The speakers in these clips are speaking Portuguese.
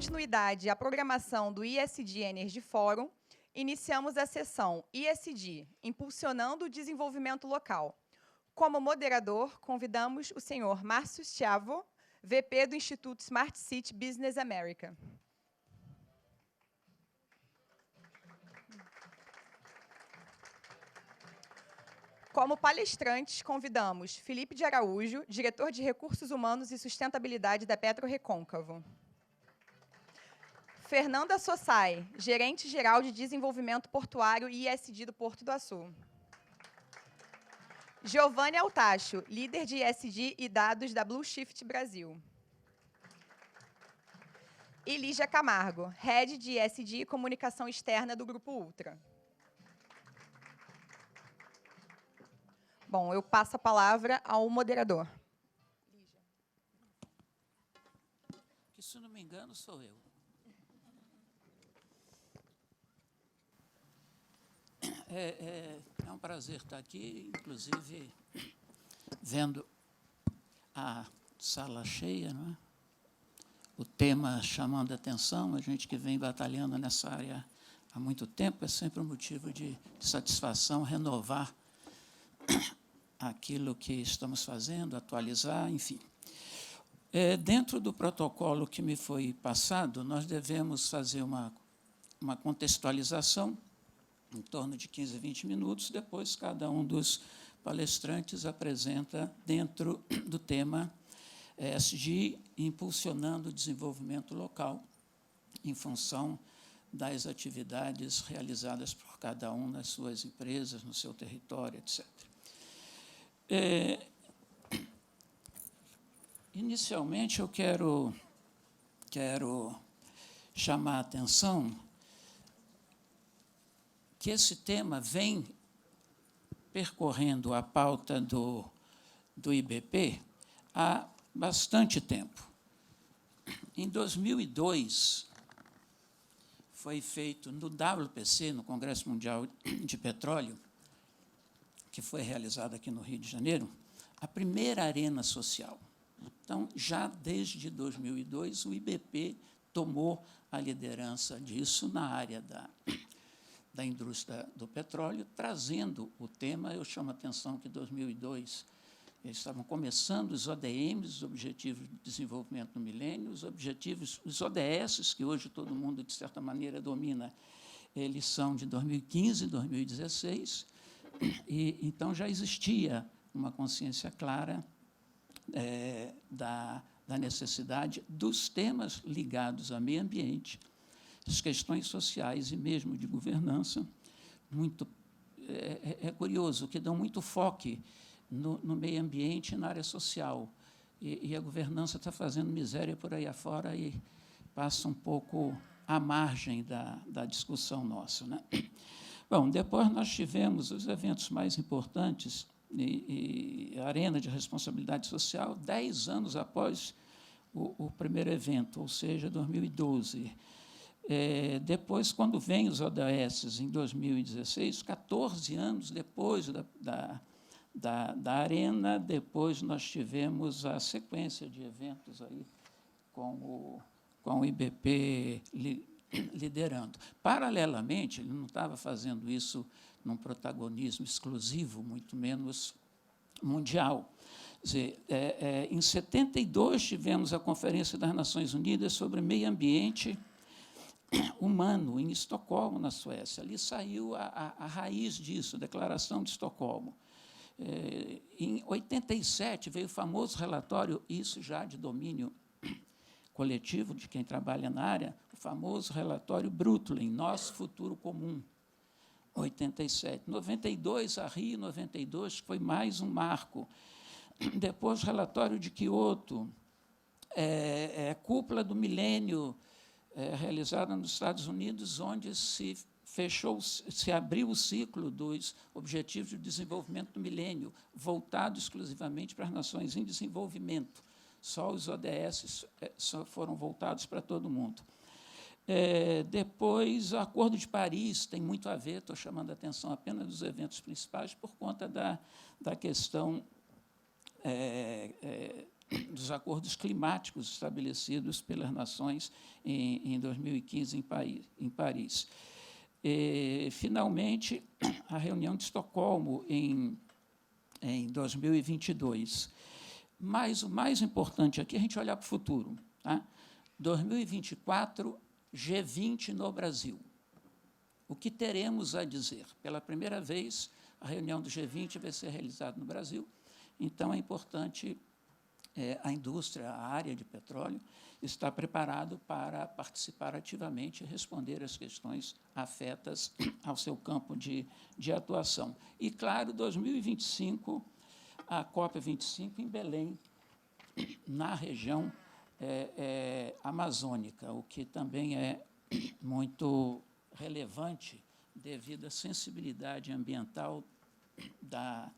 continuidade à programação do ISD Energy Forum, iniciamos a sessão ISD, Impulsionando o Desenvolvimento Local. Como moderador, convidamos o senhor Márcio Schiavo, VP do Instituto Smart City Business America. Como palestrantes, convidamos Felipe de Araújo, diretor de Recursos Humanos e Sustentabilidade da PetroRecôncavo. Fernanda Sossai, gerente-geral de Desenvolvimento Portuário e ISD do Porto do Açu. Giovanni Altacho, líder de ISD e dados da Blue Shift Brasil. E Lígia Camargo, head de ISD e comunicação externa do Grupo Ultra. Bom, eu passo a palavra ao moderador. Que, se não me engano, sou eu. É um prazer estar aqui, inclusive vendo a sala cheia, não é? O tema chamando a atenção, a gente que vem batalhando nessa área há muito tempo, é sempre um motivo de satisfação renovar aquilo que estamos fazendo, atualizar, enfim. Dentro do protocolo que me foi passado, nós devemos fazer uma contextualização em torno de 15, 20 minutos, depois cada um dos palestrantes apresenta dentro do tema ESG, impulsionando o desenvolvimento local em função das atividades realizadas por cada um nas suas empresas, no seu território, etc. Inicialmente, eu quero chamar a atenção que esse tema vem percorrendo a pauta do IBP há bastante tempo. Em 2002, foi feito no WPC, no Congresso Mundial de Petróleo, que foi realizado aqui no Rio de Janeiro, a primeira arena social. Então, já desde 2002, o IBP tomou a liderança disso na área da indústria do petróleo, trazendo o tema. Eu chamo a atenção que em 2002 eles estavam começando os ODMs, os Objetivos de Desenvolvimento do Milênio, os ODS, que hoje todo mundo, de certa maneira, domina, eles são de 2015 e 2016, e então já existia uma consciência clara da necessidade dos temas ligados ao meio ambiente, as questões sociais e mesmo de governança. É curioso que dão muito foco no meio ambiente e na área social, e a governança está fazendo miséria por aí afora e passa um pouco à margem da discussão nossa, né? Bom, depois nós tivemos os eventos mais importantes, e a Arena de Responsabilidade Social, 10 anos após o primeiro evento, ou seja, 2012. Depois, quando vem os ODS, em 2016, 14 anos depois da Arena, depois nós tivemos a sequência de eventos aí com o IBP liderando. Paralelamente, ele não estava fazendo isso num protagonismo exclusivo, muito menos mundial. Quer dizer, em 72, tivemos a Conferência das Nações Unidas sobre Meio Ambiente Humano, em Estocolmo, na Suécia. Ali saiu a raiz disso, a Declaração de Estocolmo. Em 87, veio o famoso relatório, isso já de domínio coletivo, de quem trabalha na área, o famoso relatório Brundtland, Nosso Futuro Comum, 87. 92, a Rio 92, que foi mais um marco. Depois, o relatório de Kyoto, Cúpula do Milênio, realizada nos Estados Unidos, onde se abriu o ciclo dos Objetivos de Desenvolvimento do Milênio, voltado exclusivamente para as nações em desenvolvimento. Só os ODS foram voltados para todo mundo. Depois, o Acordo de Paris tem muito a ver, estou chamando a atenção apenas dos eventos principais, por conta da questão dos acordos climáticos estabelecidos pelas nações em 2015 em Paris. Finalmente, a reunião de Estocolmo em 2022. Mas o mais importante aqui é a gente olhar para o futuro. Tá? 2024, G20 no Brasil. O que teremos a dizer? Pela primeira vez, a reunião do G20 vai ser realizada no Brasil, então é importante a indústria, a área de petróleo, estar preparado para participar ativamente e responder às questões afetas ao seu campo de atuação. E, claro, 2025, a COP25 em Belém, na região amazônica, o que também é muito relevante devido à sensibilidade ambiental da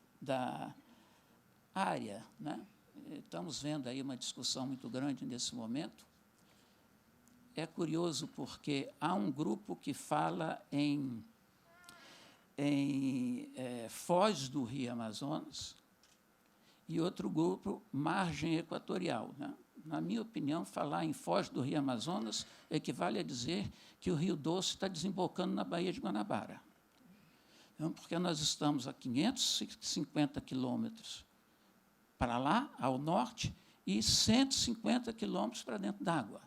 área, né? Estamos vendo aí uma discussão muito grande nesse momento. É curioso porque há um grupo que fala em foz do Rio Amazonas e outro grupo, margem equatorial, né? Na minha opinião, falar em foz do Rio Amazonas equivale a dizer que o Rio Doce está desembocando na Baía de Guanabara. Então, porque nós estamos a 550 quilômetros para lá, ao norte, e 150 quilômetros para dentro d'água.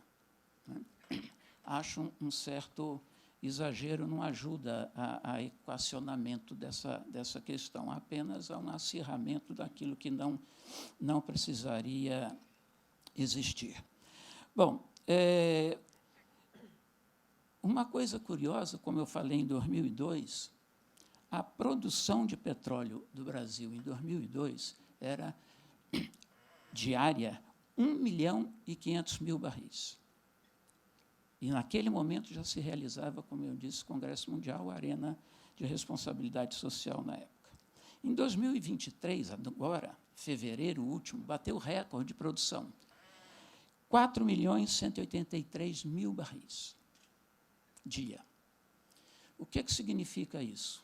Acho um certo exagero, não ajuda a equacionamento dessa questão, apenas a um acirramento daquilo que não precisaria existir. Bom, uma coisa curiosa, como eu falei em 2002, a produção de petróleo do Brasil em 2002 era diária 1.500.000 barris. E, naquele momento, já se realizava, como eu disse, o Congresso Mundial, a Arena de Responsabilidade Social na época. Em 2023, agora, fevereiro último, bateu o recorde de produção. 4.183.000 barris dia. O que significa isso?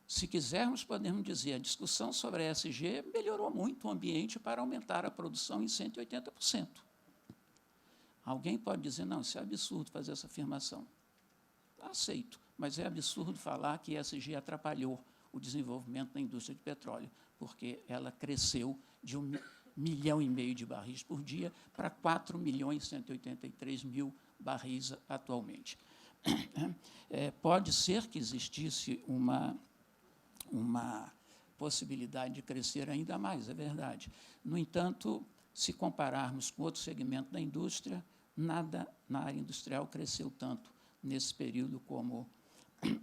Se quisermos, podemos dizer, a discussão sobre a ESG melhorou muito o ambiente para aumentar a produção em 180%. Alguém pode dizer, não, isso é absurdo fazer essa afirmação. Aceito, mas é absurdo falar que a ESG atrapalhou o desenvolvimento da indústria de petróleo, porque ela cresceu de 1,5 milhão de barris por dia para 4.183.000 barris atualmente. Pode ser que existisse uma possibilidade de crescer ainda mais, é verdade. No entanto, se compararmos com outros segmentos da indústria, nada na área industrial cresceu tanto nesse período como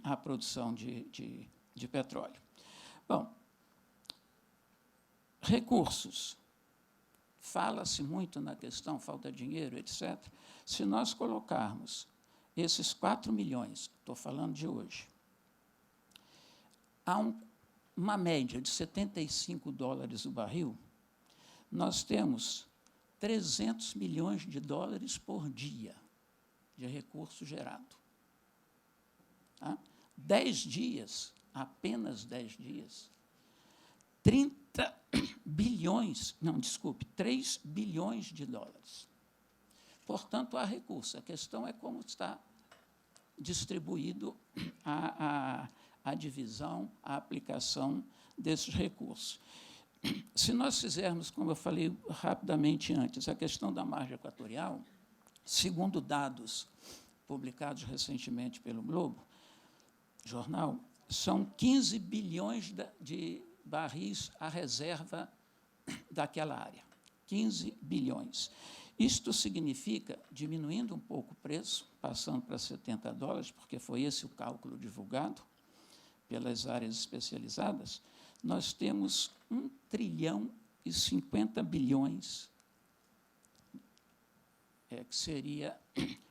a produção de petróleo. Bom, recursos. Fala-se muito na questão, falta dinheiro, etc. Se nós colocarmos esses 4 milhões, estou falando de hoje, há uma média de $75 o barril, nós temos 300 milhões de dólares por dia de recurso gerado. Tá? 10 dias, apenas 10 dias, 30 bilhões, não, desculpe, 3 bilhões de dólares. Portanto, há recurso. A questão é como está distribuído a divisão, a aplicação desses recursos. Se nós fizermos, como eu falei rapidamente antes, a questão da margem equatorial, segundo dados publicados recentemente pelo Globo Jornal, são 15 bilhões de barris à reserva daquela área. 15 bilhões. Isto significa, diminuindo um pouco o preço, passando para $70, porque foi esse o cálculo divulgado pelas áreas especializadas, nós temos 1,050 trilhões, que seria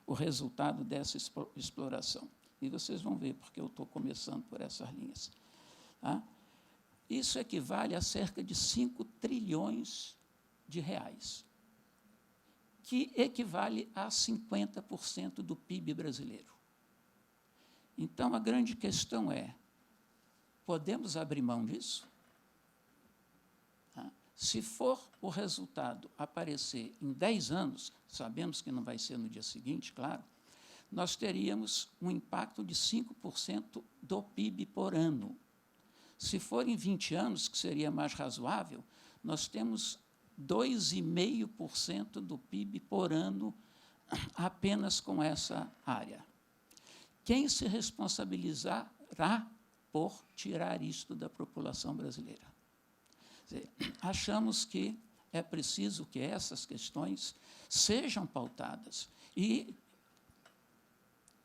o resultado dessa exploração. E vocês vão ver, porque eu estou começando por essas linhas. Tá? Isso equivale a cerca de 5 trilhões de reais, que equivale a 50% do PIB brasileiro. Então, a grande questão é, podemos abrir mão disso? Se for o resultado aparecer em 10 anos, sabemos que não vai ser no dia seguinte, claro, nós teríamos um impacto de 5% do PIB por ano. Se for em 20 anos, que seria mais razoável, nós temos 2,5% do PIB por ano apenas com essa área. Quem se responsabilizará por tirar isto da população brasileira? Achamos que é preciso que essas questões sejam pautadas. E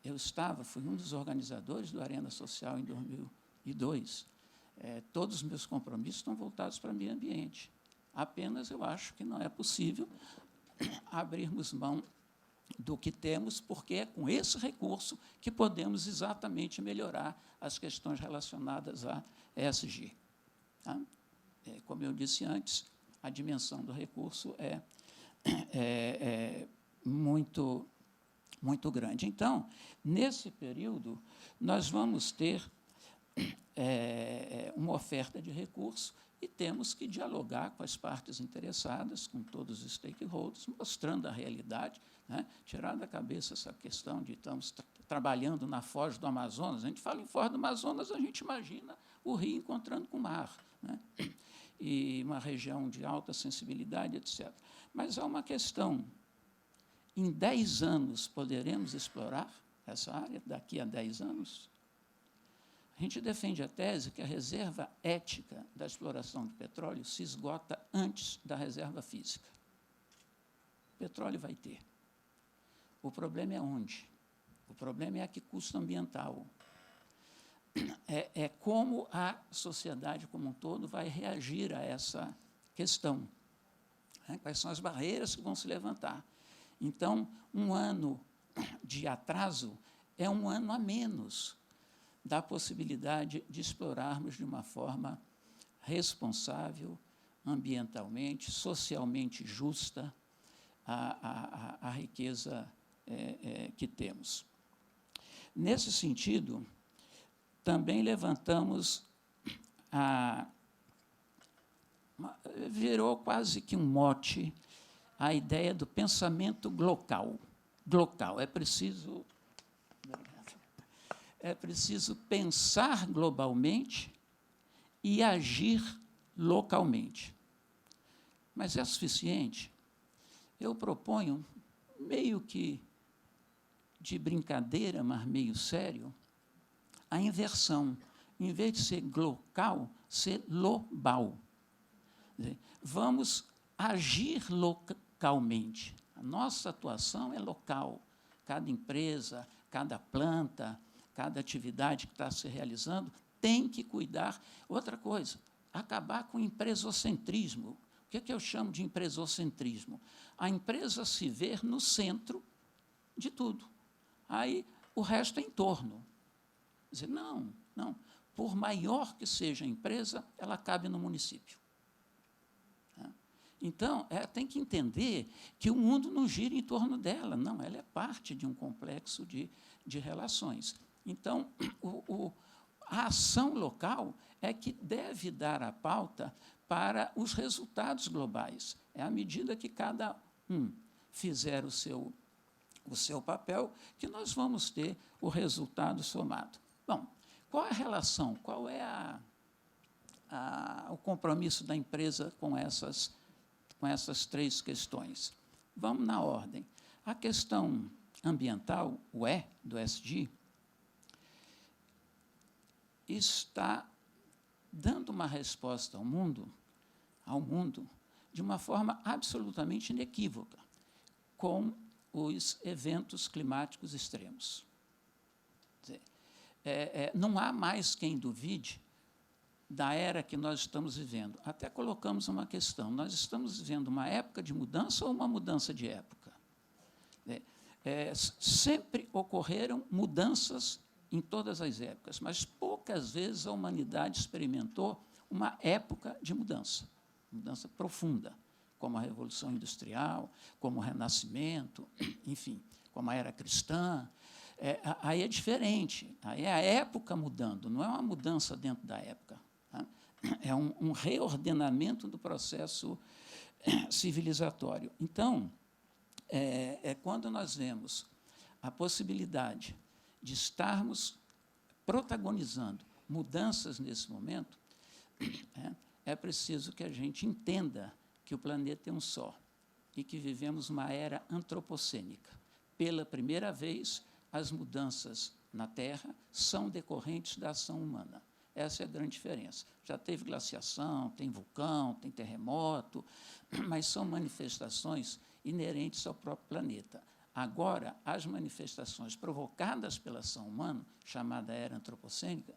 eu fui um dos organizadores do Arena Social em 2002. Todos os meus compromissos estão voltados para o meio ambiente. Apenas eu acho que não é possível abrirmos mão do que temos, porque é com esse recurso que podemos exatamente melhorar as questões relacionadas à ESG. Tá? Como eu disse antes, a dimensão do recurso é muito grande. Então, nesse período, nós vamos ter uma oferta de recurso e temos que dialogar com as partes interessadas, com todos os stakeholders, mostrando a realidade, né? Tirar da cabeça essa questão de estamos trabalhando na foz do Amazonas. A gente fala em foz do Amazonas, a gente imagina o rio encontrando com o mar, né? E uma região de alta sensibilidade, etc. Mas há uma questão. Em 10 anos, poderemos explorar essa área? Daqui a 10 anos? A gente defende a tese que a reserva ética da exploração de petróleo se esgota antes da reserva física. Petróleo vai ter. O problema é onde? O problema é a que custo ambiental. É como a sociedade como um todo vai reagir a essa questão. Quais são as barreiras que vão se levantar? Então, um ano de atraso é um ano a menos da possibilidade de explorarmos de uma forma responsável, ambientalmente, socialmente justa, a riqueza que temos. Nesse sentido, também levantamos virou quase que um mote a ideia do pensamento glocal. É preciso pensar globalmente e agir localmente. Mas é suficiente? Eu proponho, meio que de brincadeira, mas meio sério, a inversão. Em vez de ser glocal, ser global. Vamos agir localmente. A nossa atuação é local. Cada empresa, cada planta, cada atividade que está se realizando tem que cuidar. Outra coisa, acabar com o empresocentrismo. O que eu chamo de empresocentrismo? A empresa se ver no centro de tudo. Aí o resto é em torno. Quer dizer, não. Por maior que seja a empresa, ela cabe no município. Então, tem que entender que o mundo não gira em torno dela, não, ela é parte de um complexo de relações. Então, a ação local é que deve dar a pauta para os resultados globais. É à medida que cada um fizer o seu papel que nós vamos ter o resultado somado. Bom, qual é a relação, qual é o compromisso da empresa com essas 3 questões? Vamos na ordem. A questão ambiental, o E do ESG, está dando uma resposta ao mundo, de uma forma absolutamente inequívoca, com os eventos climáticos extremos. Não há mais quem duvide da era que nós estamos vivendo. Até colocamos uma questão, nós estamos vivendo uma época de mudança ou uma mudança de época? Sempre ocorreram mudanças em todas as épocas, mas poucas vezes a humanidade experimentou uma época de mudança profunda, como a Revolução Industrial, como o Renascimento, enfim, como a Era Cristã. Aí é diferente, aí é a época mudando, não é uma mudança dentro da época. Tá? é um reordenamento do processo civilizatório. Então, quando nós vemos a possibilidade de estarmos protagonizando mudanças nesse momento, é preciso que a gente entenda que o planeta é um só e que vivemos uma era antropocênica. Pela primeira vez, as mudanças na Terra são decorrentes da ação humana. Essa é a grande diferença. Já teve glaciação, tem vulcão, tem terremoto, mas são manifestações inerentes ao próprio planeta. Agora, as manifestações provocadas pela ação humana, chamada era antropocênica,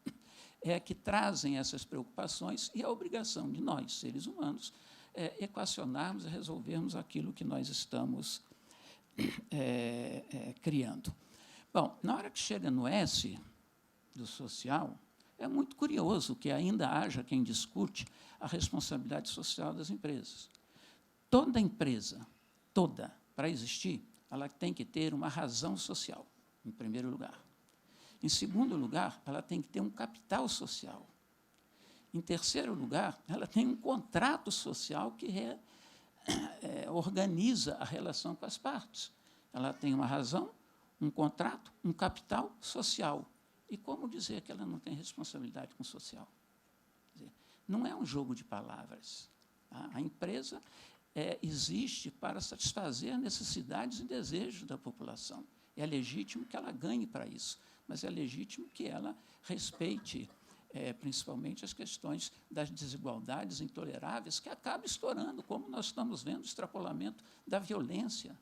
é que trazem essas preocupações e a obrigação de nós, seres humanos, equacionarmos e resolvermos aquilo que nós estamos criando. Bom, na hora que chega no S do social, é muito curioso que ainda haja quem discute a responsabilidade social das empresas. Toda empresa, para existir, ela tem que ter uma razão social, em primeiro lugar. Em segundo lugar, ela tem que ter um capital social. Em terceiro lugar, ela tem um contrato social que organiza a relação com as partes. Ela tem uma razão, um contrato, um capital social. E como dizer que ela não tem responsabilidade com o social? Quer dizer, não é um jogo de palavras. A empresa existe para satisfazer necessidades e desejos da população. É legítimo que ela ganhe para isso, mas é legítimo que ela respeite principalmente as questões das desigualdades intoleráveis que acabam estourando, como nós estamos vendo o extrapolamento da violência.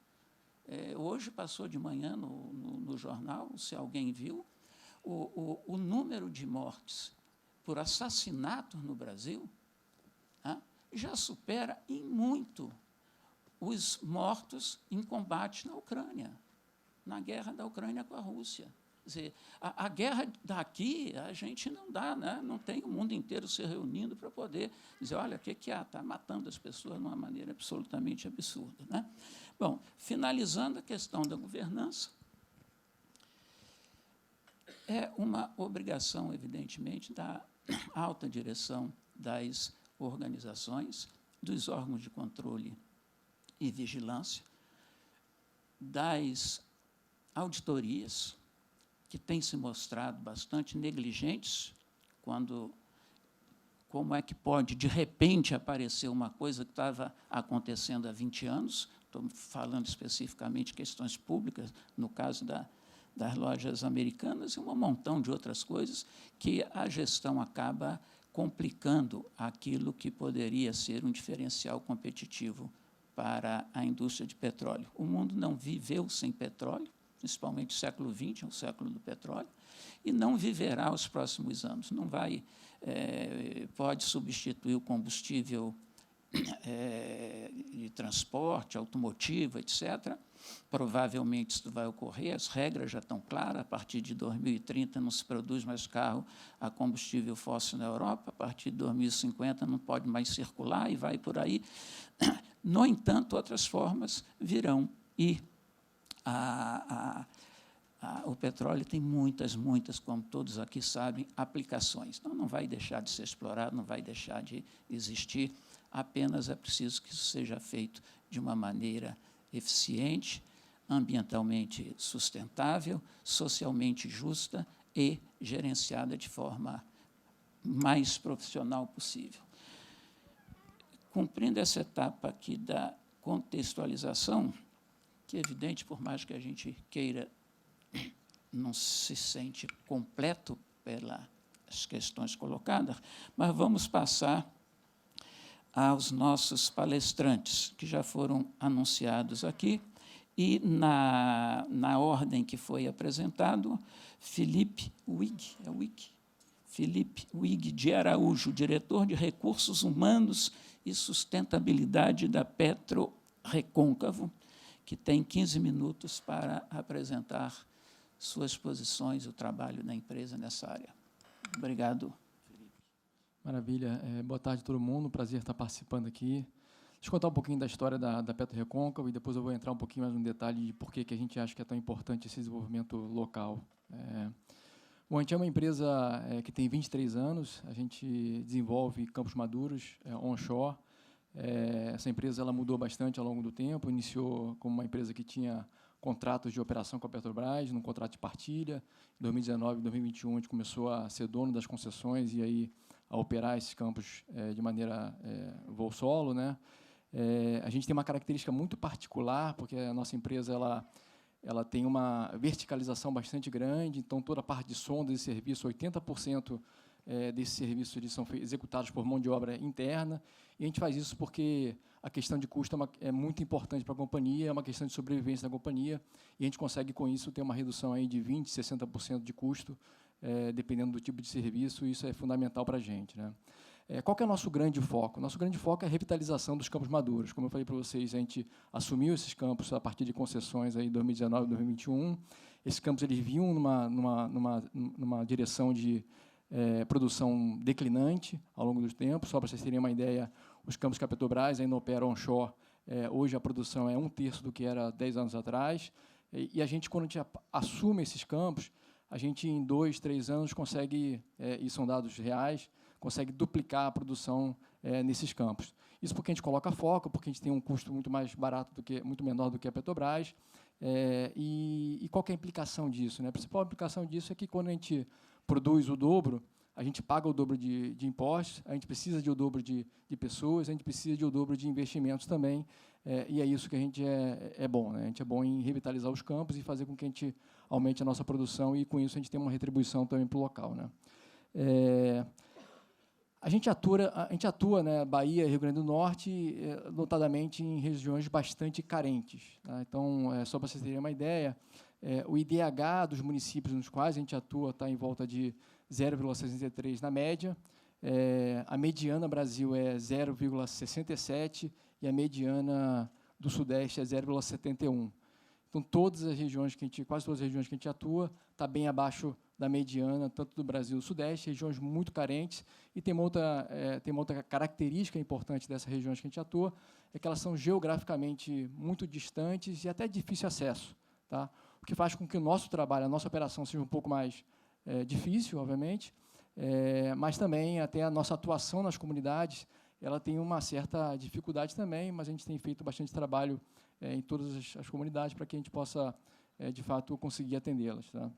Hoje passou de manhã no jornal, se alguém viu, o número de mortes por assassinato no Brasil já supera em muito os mortos em combate na Ucrânia, na guerra da Ucrânia com a Rússia. Quer dizer, a guerra daqui a gente não dá, né? Não tem o mundo inteiro se reunindo para poder dizer, olha, o que há? Está matando as pessoas de uma maneira absolutamente absurda. Né? Bom, finalizando a questão da governança, é uma obrigação, evidentemente, da alta direção das organizações, dos órgãos de controle e vigilância, das auditorias, que têm se mostrado bastante negligentes, como é que pode, de repente, aparecer uma coisa que estava acontecendo há 20 anos, estou falando especificamente de questões públicas, no caso das lojas americanas, e um montão de outras coisas, que a gestão acaba complicando aquilo que poderia ser um diferencial competitivo para a indústria de petróleo. O mundo não viveu sem petróleo, principalmente o século XX, é o século do petróleo, e não viverá os próximos anos. Não vai, pode substituir o combustível de transporte, automotivo, etc. Provavelmente isso vai ocorrer, as regras já estão claras, a partir de 2030 não se produz mais carro a combustível fóssil na Europa, a partir de 2050 não pode mais circular e vai por aí. No entanto, outras formas virão e o petróleo tem muitas, como todos aqui sabem, aplicações. Então, não vai deixar de ser explorado, não vai deixar de existir, apenas é preciso que isso seja feito de uma maneira eficiente, ambientalmente sustentável, socialmente justa e gerenciada de forma mais profissional possível. Cumprindo essa etapa aqui da contextualização, que é evidente, por mais que a gente queira, não se sente completo pelas questões colocadas, mas vamos passar aos nossos palestrantes, que já foram anunciados aqui, e, na ordem que foi apresentado, Felipe Wig de Araújo, diretor de Recursos Humanos e Sustentabilidade da Petro Recôncavo, que tem 15 minutos para apresentar suas posições e o trabalho da empresa nessa área. Obrigado, Felipe. Maravilha. Boa tarde a todo mundo. Prazer estar participando aqui. Deixa eu contar um pouquinho da história da Petro Recôncavo e depois eu vou entrar um pouquinho mais no detalhe de por que a gente acha que é tão importante esse desenvolvimento local. Bom, a gente é uma empresa que tem 23 anos, a gente desenvolve campos maduros onshore. Essa empresa ela mudou bastante ao longo do tempo, iniciou como uma empresa que tinha contratos de operação com a Petrobras, num contrato de partilha. Em 2019 e 2021, a gente começou a ser dono das concessões e aí a operar esses campos de maneira voo solo, né? A gente tem uma característica muito particular, porque a nossa empresa ela tem uma verticalização bastante grande, então toda a parte de sonda e serviço, 80% desses serviços eles são executados por mão de obra interna, e a gente faz isso porque a questão de custo é muito importante para a companhia, é uma questão de sobrevivência da companhia, e a gente consegue, com isso, ter uma redução aí de 20%, 60% de custo, dependendo do tipo de serviço, e isso é fundamental para a gente, né? Qual que é o nosso grande foco? Nosso grande foco é a revitalização dos campos maduros. Como eu falei para vocês, a gente assumiu esses campos a partir de concessões aí em 2019 e 2021. Esses campos eles vinham numa direção de produção declinante ao longo do tempo. Só para vocês terem uma ideia, os campos que a Petrobras ainda opera onshore, hoje a produção é 1/3 do que era 10 anos atrás. E a gente, quando a gente assume esses campos, a gente, em 2, 3 anos, consegue, e são dados reais, consegue duplicar a produção nesses campos. Isso porque a gente coloca foco, porque a gente tem um custo muito mais barato muito menor do que a Petrobras. E qual que é a implicação disso, né? A principal implicação disso é que quando a gente produz o dobro, a gente paga o dobro de impostos, a gente precisa de o dobro de pessoas, a gente precisa de o dobro de investimentos também, e é isso que a gente é bom, né? A gente é bom em revitalizar os campos e fazer com que a gente aumente a nossa produção e, com isso, a gente tem uma retribuição também para o local, né? A gente atua, né, Bahia e Rio Grande do Norte, notadamente em regiões bastante carentes, tá? Então, só para vocês terem uma ideia, o IDH dos municípios nos quais a gente atua está em volta de 0,63 na média, a mediana Brasil é 0,67 e a mediana do Sudeste é 0,71. Então, quase todas as regiões que a gente atua, está bem abaixo da mediana, tanto do Brasil e do Sudeste, regiões muito carentes. E tem uma outra característica importante dessas regiões que a gente atua, é que elas são geograficamente muito distantes e até de difícil acesso, tá? O que faz com que o nosso trabalho, a nossa operação seja um pouco mais difícil, obviamente, mas também até a nossa atuação nas comunidades, ela tem uma certa dificuldade também, mas a gente tem feito bastante trabalho em todas as comunidades para que a gente possa, de fato, conseguir atendê-las, tá?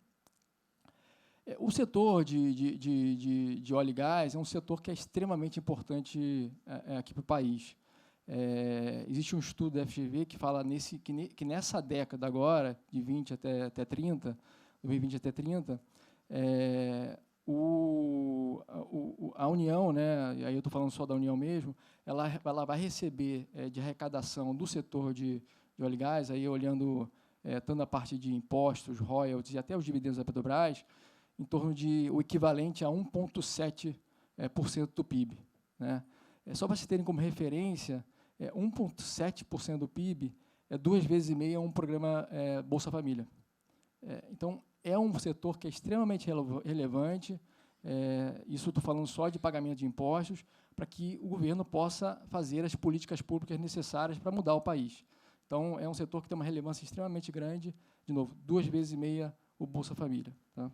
O setor de óleo e gás é um setor que é extremamente importante aqui para o país. Existe um estudo da FGV que fala que nessa década agora, de 20 até 30, 2020 até 30, a União, né, aí eu estou falando só da União mesmo, ela vai receber de arrecadação do setor de óleo e gás, aí olhando tanto a parte de impostos, royalties e até os dividendos da Petrobras, em torno de o equivalente a 1,7% do PIB, né? Só para vocês terem como referência, 1,7% do PIB é 2,5 vezes um programa Bolsa Família. Então, é um setor que é extremamente relevante, isso estou falando só de pagamento de impostos, para que o governo possa fazer as políticas públicas necessárias para mudar o país. Então, é um setor que tem uma relevância extremamente grande, de novo, 2,5 vezes o Bolsa Família, tá?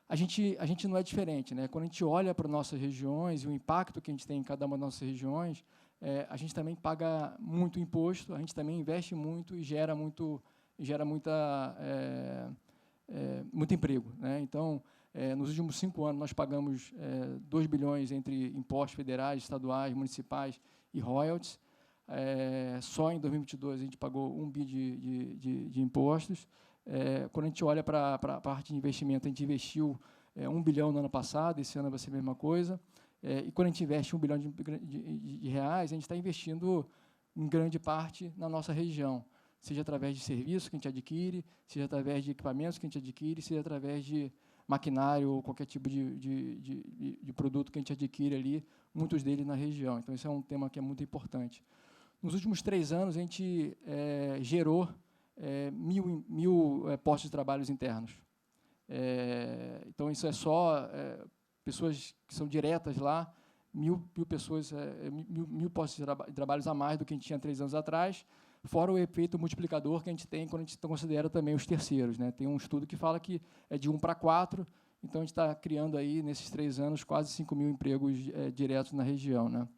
A gente não é diferente, né? Quando a gente olha para nossas regiões e o impacto que a gente tem em cada uma das nossas regiões, a gente também paga muito imposto, a gente também investe muito e gera muito emprego, né? Então, nos últimos 5 anos, nós pagamos 2 bilhões entre impostos federais, estaduais, municipais e royalties. Só em 2022 a gente pagou 1 bi de impostos. Quando a gente olha para a parte de investimento, a gente investiu 1 bilhão no ano passado, esse ano vai ser a mesma coisa. E quando a gente investe 1 bilhão de reais, a gente está investindo em grande parte na nossa região, seja através de serviços que a gente adquire, seja através de equipamentos que a gente adquire, seja através de maquinário ou qualquer tipo de produto que a gente adquire ali, muitos deles na região. Então, esse é um tema que é muito importante. Nos últimos 3 anos, a gente gerou 1.000 postos de trabalho internos. Então, isso é só pessoas que são diretas lá, 1.000 pessoas, 1.000 postos de trabalho a mais do que a gente tinha 3 anos atrás, fora o efeito multiplicador que a gente tem quando a gente considera também os terceiros, né? Tem um estudo que fala que é de 1 para 4, então a gente está criando aí, nesses 3 anos, quase 5.000 empregos diretos na região, né?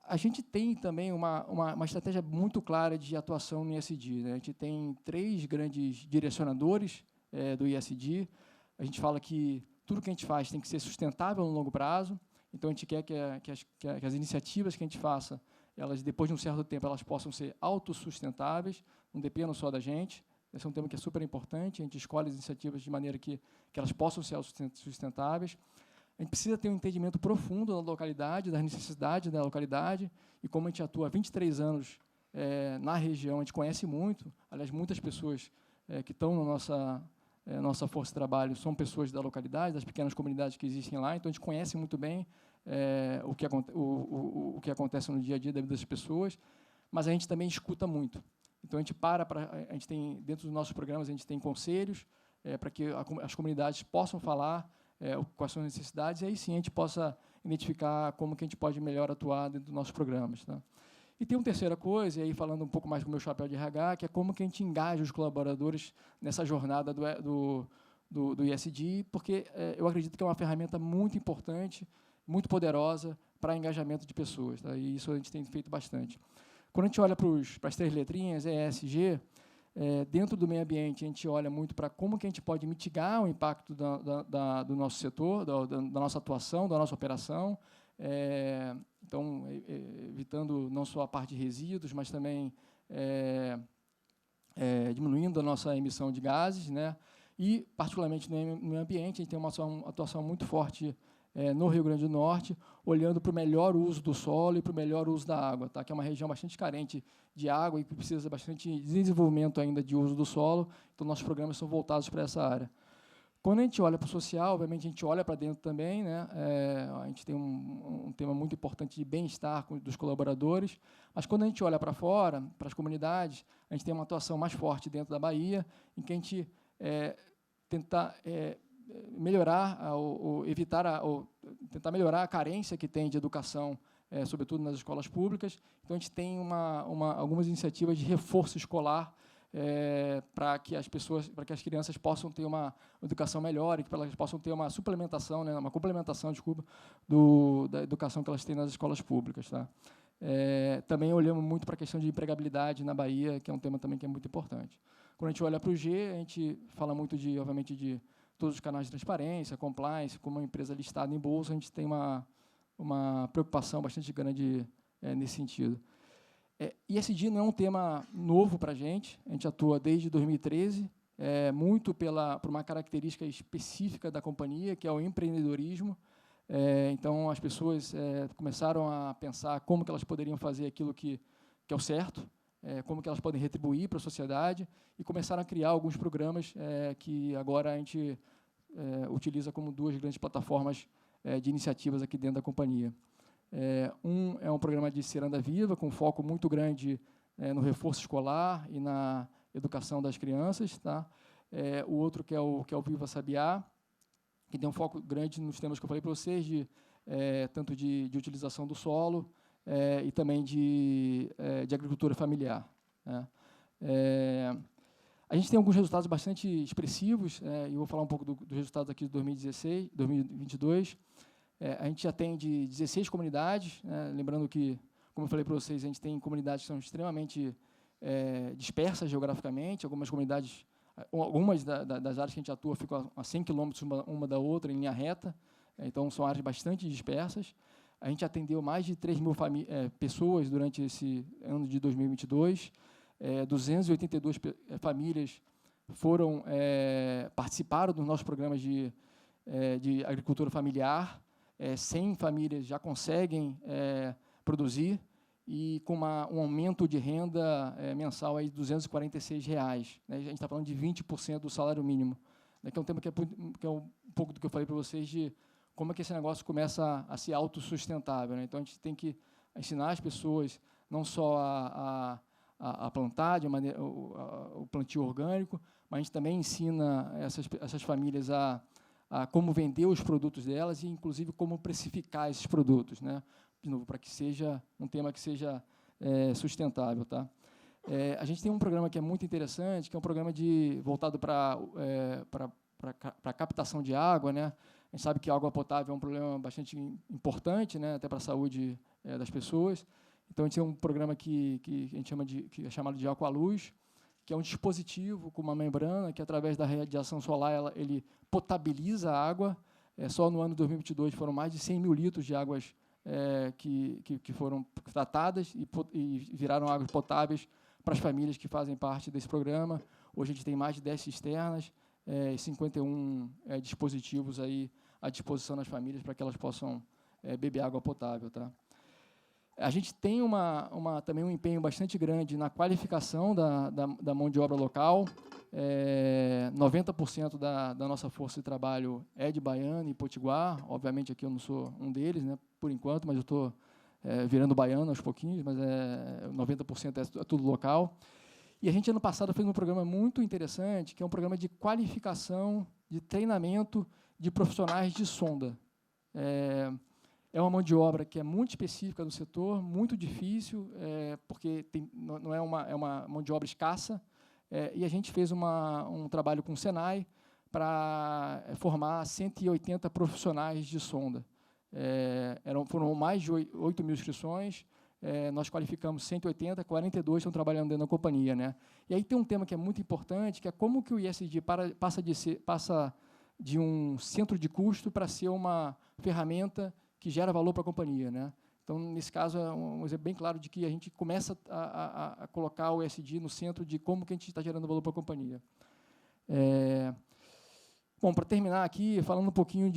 A gente tem também uma estratégia muito clara de atuação no ISD, né? A gente tem 3 grandes direcionadores do ISD. A gente fala que tudo que a gente faz tem que ser sustentável no longo prazo, então a gente quer que as iniciativas que a gente faça, elas, depois de um certo tempo, elas possam ser autossustentáveis, não dependam só da gente. Esse é um tema que é super importante, a gente escolhe as iniciativas de maneira que elas possam ser autossustentáveis. A gente precisa ter um entendimento profundo da localidade, das necessidades da localidade, e como a gente atua há 23 anos na região, a gente conhece muito, aliás, muitas pessoas que estão na nossa força de trabalho são pessoas da localidade, das pequenas comunidades que existem lá, então a gente conhece muito bem o que acontece no dia a dia da vida das pessoas, mas a gente também escuta muito. Então, a gente tem, dentro dos nossos programas, a gente tem conselhos para que as comunidades possam falar quais são as necessidades, e aí sim a gente possa identificar como que a gente pode melhor atuar dentro dos nossos programas, tá? E tem uma terceira coisa, e aí falando um pouco mais com o meu chapéu de RH, que é como que a gente engaja os colaboradores nessa jornada do ISD, porque eu acredito que é uma ferramenta muito importante, muito poderosa para engajamento de pessoas, tá? E isso a gente tem feito bastante. Quando a gente olha para as 3 letrinhas, ESG, dentro do meio ambiente, a gente olha muito para como que a gente pode mitigar o impacto do nosso setor, da nossa atuação, da nossa operação, então, evitando não só a parte de resíduos, mas também diminuindo a nossa emissão de gases, né? E, particularmente no meio ambiente, a gente tem uma atuação muito forte no Rio Grande do Norte, olhando para o melhor uso do solo e para o melhor uso da água, tá? Que é uma região bastante carente de água e que precisa bastante desenvolvimento ainda de uso do solo, então nossos programas são voltados para essa área. Quando a gente olha para o social, obviamente a gente olha para dentro também, né? A gente tem um tema muito importante de bem-estar dos colaboradores, mas quando a gente olha para fora, para as comunidades, a gente tem uma atuação mais forte dentro da Bahia, em que a gente tenta melhorar, tentar melhorar a carência que tem de educação, sobretudo nas escolas públicas. Então, a gente tem algumas iniciativas de reforço escolar para que as crianças possam ter uma educação melhor e que elas possam ter uma suplementação, né, uma complementação, desculpa, da educação que elas têm nas escolas públicas, tá? Também olhamos muito para a questão de empregabilidade na Bahia, que é um tema também que é muito importante. Quando a gente olha para o G, a gente fala muito, obviamente, de todos os canais de transparência, compliance, como uma empresa listada em bolsa, a gente tem uma preocupação bastante grande nesse sentido. ESG não é um tema novo para a gente atua desde 2013, muito por uma característica específica da companhia, que é o empreendedorismo. Então, as pessoas começaram a pensar como que elas poderiam fazer aquilo que é o certo, como que elas podem retribuir para a sociedade, e começaram a criar alguns programas que agora a gente utiliza como 2 grandes plataformas de iniciativas aqui dentro da companhia. Um é um programa de Ciranda Viva, com foco muito grande no reforço escolar e na educação das crianças, tá? O outro que é o Viva Sabiá, que tem um foco grande nos temas que eu falei para vocês, tanto de utilização do solo e também de agricultura familiar, né? A gente tem alguns resultados bastante expressivos, e eu vou falar um pouco dos resultados aqui de 2022. A gente já tem de 16 comunidades, né? Lembrando que, como eu falei para vocês, a gente tem comunidades que são extremamente dispersas geograficamente, algumas das áreas que a gente atua ficam a 100 quilômetros uma da outra, em linha reta, então são áreas bastante dispersas. A gente atendeu mais de 3.000 pessoas durante esse ano de 2022, 282 famílias participaram dos nossos programas de agricultura familiar, 100 famílias já conseguem produzir, e com um aumento de renda mensal aí de R$ 246, né? A gente está falando de 20% do salário mínimo, né? Que é um tema que é um pouco do que eu falei para vocês, de como é que esse negócio começa a ser autossustentável, né? Então, a gente tem que ensinar as pessoas não só a plantar de maneira o plantio orgânico, mas a gente também ensina essas famílias a como vender os produtos delas e, inclusive, como precificar esses produtos, né? De novo, para que seja um tema que seja sustentável. Tá? A gente tem um programa que é muito interessante, que é um programa voltado para a captação de água, né? A gente sabe que a água potável é um problema bastante importante, né? Até para a saúde das pessoas. Então, a gente tem um programa que a gente que é chamado de Aqualuz, que é um dispositivo com uma membrana que, através da radiação solar, ele potabiliza a água. Só no ano de 2022 foram mais de 100 mil litros de águas que foram tratadas e viraram águas potáveis para as famílias que fazem parte desse programa. Hoje a gente tem mais de 10 cisternas e 51 dispositivos aí à disposição das famílias para que elas possam beber água potável. Tá? A gente tem também um empenho bastante grande na qualificação da mão de obra local. 90% da nossa força de trabalho é de baiano e potiguar. Obviamente, aqui eu não sou um deles, né, por enquanto, mas eu estou virando baiano aos pouquinhos, mas 90% é tudo local. E a gente, ano passado, fez um programa muito interessante, que é um programa de qualificação, de treinamento de profissionais de sonda. É uma mão de obra que é muito específica do setor, muito difícil, porque não é uma mão de obra escassa, e a gente fez um trabalho com o Senai para formar 180 profissionais de sonda. Foram mais de 8 mil inscrições, nós qualificamos 180, 42 estão trabalhando dentro da companhia. Né? E aí tem um tema que é muito importante, que é como que o ISD passa de um centro de custo para ser uma ferramenta que gera valor para a companhia. Né? Então, nesse caso, é um exemplo bem claro de que a gente começa a colocar o ESG no centro de como que a gente está gerando valor para a companhia. Bom, para terminar aqui, falando um pouquinho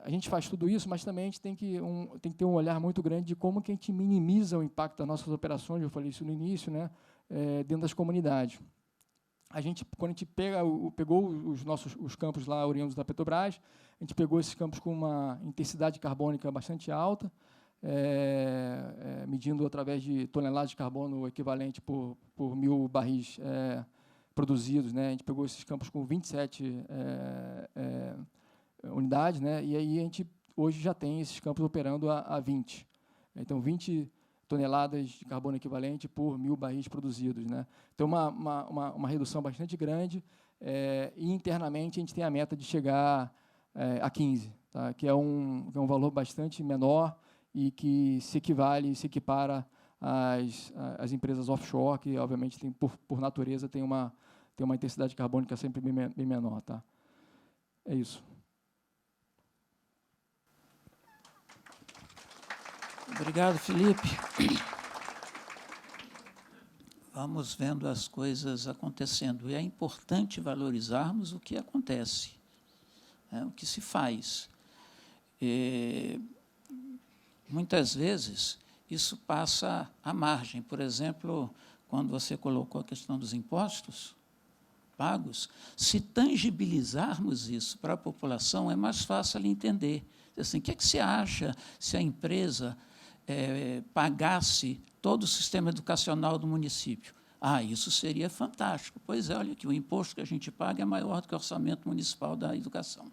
a gente faz tudo isso, mas também a gente tem que ter um olhar muito grande de como que a gente minimiza o impacto das nossas operações, eu falei isso no início, né, dentro das comunidades. Quando a gente pegou os campos lá oriundos da Petrobras, a gente pegou esses campos com uma intensidade carbônica bastante alta, medindo através de toneladas de carbono equivalente por 1.000 barris produzidos. Né? A gente pegou esses campos com 27 unidades, né? E aí a gente hoje já tem esses campos operando a 20. Então, 20 toneladas de carbono equivalente por 1.000 barris produzidos. Né? Então, uma redução bastante grande, e internamente a gente tem a meta de chegar a 15, tá? Que é um valor bastante menor e que se equipara às empresas offshore, que, obviamente, por natureza, tem uma intensidade carbônica sempre bem menor. Tá? É isso. Obrigado, Felipe. Vamos vendo as coisas acontecendo. E é importante valorizarmos o que acontece, o que se faz. Muitas vezes, isso passa à margem. Por exemplo, quando você colocou a questão dos impostos pagos, se tangibilizarmos isso para a população, é mais fácil entender. Assim, o que você acha se a empresa pagasse todo o sistema educacional do município? Isso seria fantástico. Pois é, olha aqui, o imposto que a gente paga é maior do que o orçamento municipal da educação.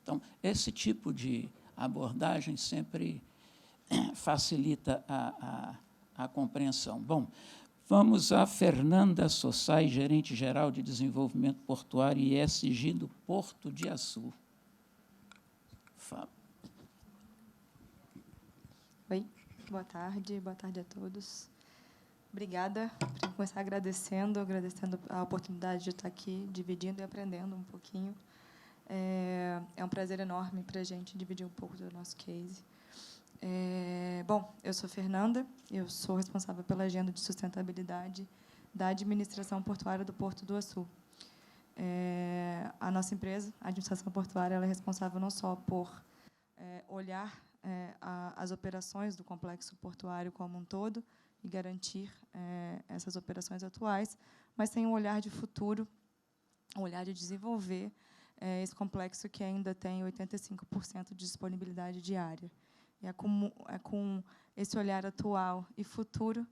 Então, esse tipo de abordagem sempre facilita a compreensão. Bom, vamos a Fernanda Sossai, gerente-geral de desenvolvimento portuário e ESG do Porto de Açu. Fala. Oi, boa tarde a todos. Obrigada por começar agradecendo a oportunidade de estar aqui, dividindo e aprendendo um pouquinho. É um prazer enorme para a gente dividir um pouco do nosso case. Bom, eu sou Fernanda, eu sou responsável pela agenda de sustentabilidade da administração portuária do Porto do Açu. A nossa empresa, a administração portuária, ela é responsável não só por olhar as operações do complexo portuário como um todo e garantir essas operações atuais, mas tem um olhar de futuro, um olhar de desenvolver esse complexo que ainda tem 85% de disponibilidade diária. E é com esse olhar atual e futuro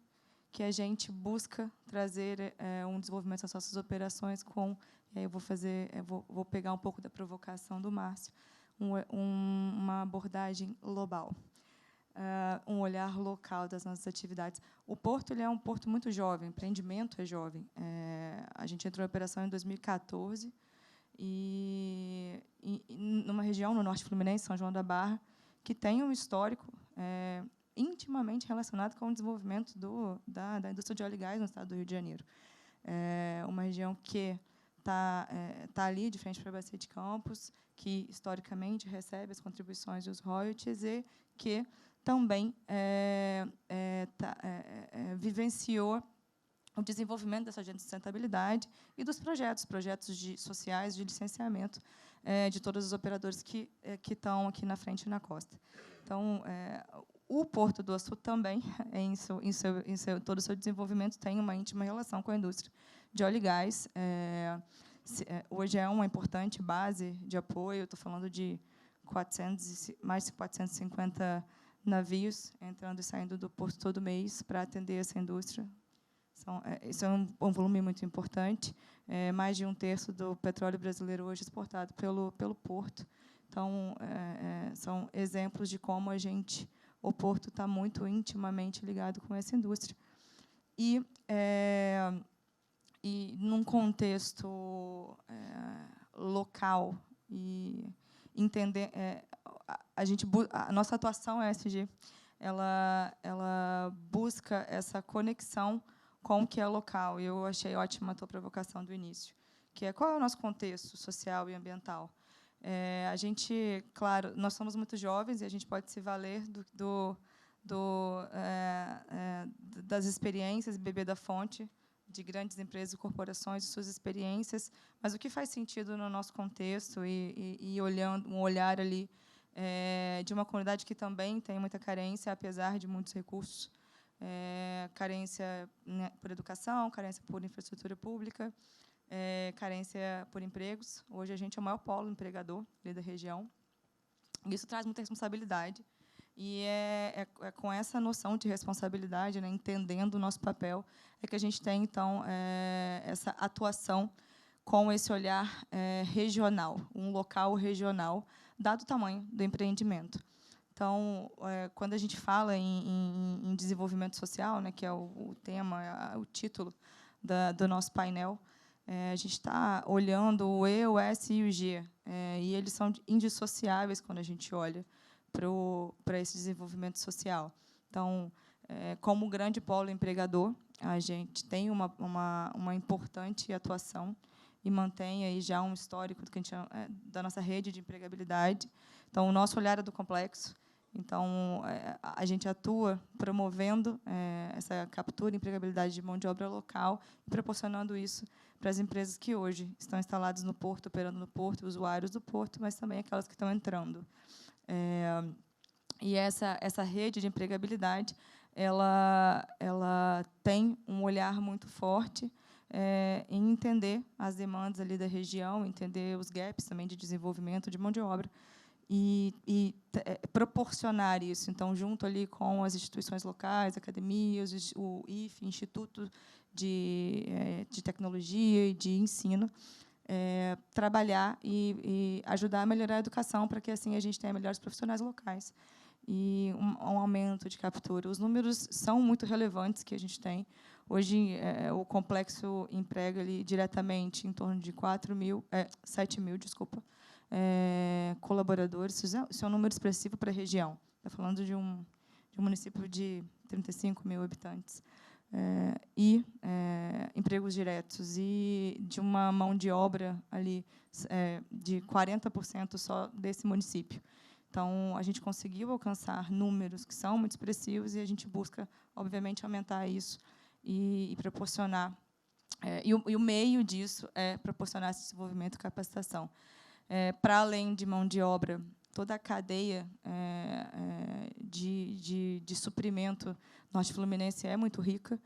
que a gente busca trazer um desenvolvimento das nossas operações com, e aí eu vou pegar um pouco da provocação do Márcio, uma abordagem global. um olhar local das nossas atividades. O porto ele é um porto muito jovem, o empreendimento é jovem. A gente entrou em operação em 2014, e numa região no norte fluminense, São João da Barra, que tem um histórico intimamente relacionado com o desenvolvimento da indústria de óleo e gás no estado do Rio de Janeiro. Uma região que está ali de frente para a Bacia de Campos, que historicamente recebe as contribuições e os royalties, e que também vivenciou o desenvolvimento dessa agenda de sustentabilidade e dos projetos sociais de licenciamento de todos os operadores que estão aqui na frente e na costa. Então, o Porto do Açu também, em todo o seu desenvolvimento, tem uma íntima relação com a indústria de óleo e gás. Hoje é uma importante base de apoio, estou falando de mais de 450 navios entrando e saindo do porto todo mês para atender essa indústria. Isso é um volume muito importante. Mais de 1/3 do petróleo brasileiro hoje exportado pelo porto. Então, são exemplos de como o porto está muito intimamente ligado com essa indústria. E num contexto local, e entender a nossa atuação ESG, ela busca essa conexão com o que é local. E eu achei ótima a tua provocação do início, que é qual é o nosso contexto social e ambiental. Claro, nós somos muito jovens e a gente pode se valer das experiências e beber da fonte de grandes empresas e corporações e suas experiências, mas o que faz sentido no nosso contexto e olhando um olhar ali de uma comunidade que também tem muita carência, apesar de muitos recursos, carência por educação, carência por infraestrutura pública, carência por empregos. Hoje a gente é o maior polo empregador ali da região. Isso traz muita responsabilidade. E é com essa noção de responsabilidade, né, entendendo o nosso papel, que a gente tem, então, essa atuação com esse olhar regional, um local regional, dado o tamanho do empreendimento. Então, quando a gente fala em desenvolvimento social, né, que é o tema, o título do nosso painel, a gente está olhando o E, o S e o G, e eles são indissociáveis quando a gente olha para esse desenvolvimento social. Então, como grande polo empregador, a gente tem uma importante atuação e mantém aí já um histórico do que a gente chama, da nossa rede de empregabilidade. Então, o nosso olhar é do complexo. Então, a gente atua promovendo essa captura e empregabilidade de mão de obra local e proporcionando isso para as empresas que hoje estão instaladas no porto, operando no porto, usuários do porto, mas também aquelas que estão entrando. E essa rede de empregabilidade, ela tem um olhar muito forte em entender as demandas ali da região, entender os gaps também de desenvolvimento de mão de obra, e proporcionar isso. Então, junto ali com as instituições locais, academias, o IFE, Instituto de Tecnologia e de Ensino, trabalhar e ajudar a melhorar a educação para que assim a gente tenha melhores profissionais locais e um aumento de captura. Os números são muito relevantes que a gente tem. Hoje, o complexo emprega ali diretamente em torno de 7 mil, colaboradores. Isso é um número expressivo para a região. Está falando de um município de 35 mil habitantes. Empregos diretos e de uma mão de obra ali de 40% só desse município. Então, a gente conseguiu alcançar números que são muito expressivos e a gente busca, obviamente, aumentar isso e proporcionar. E o meio disso é proporcionar esse desenvolvimento e capacitação. Para além de mão de obra, toda a cadeia de suprimento norte fluminense é muito rica.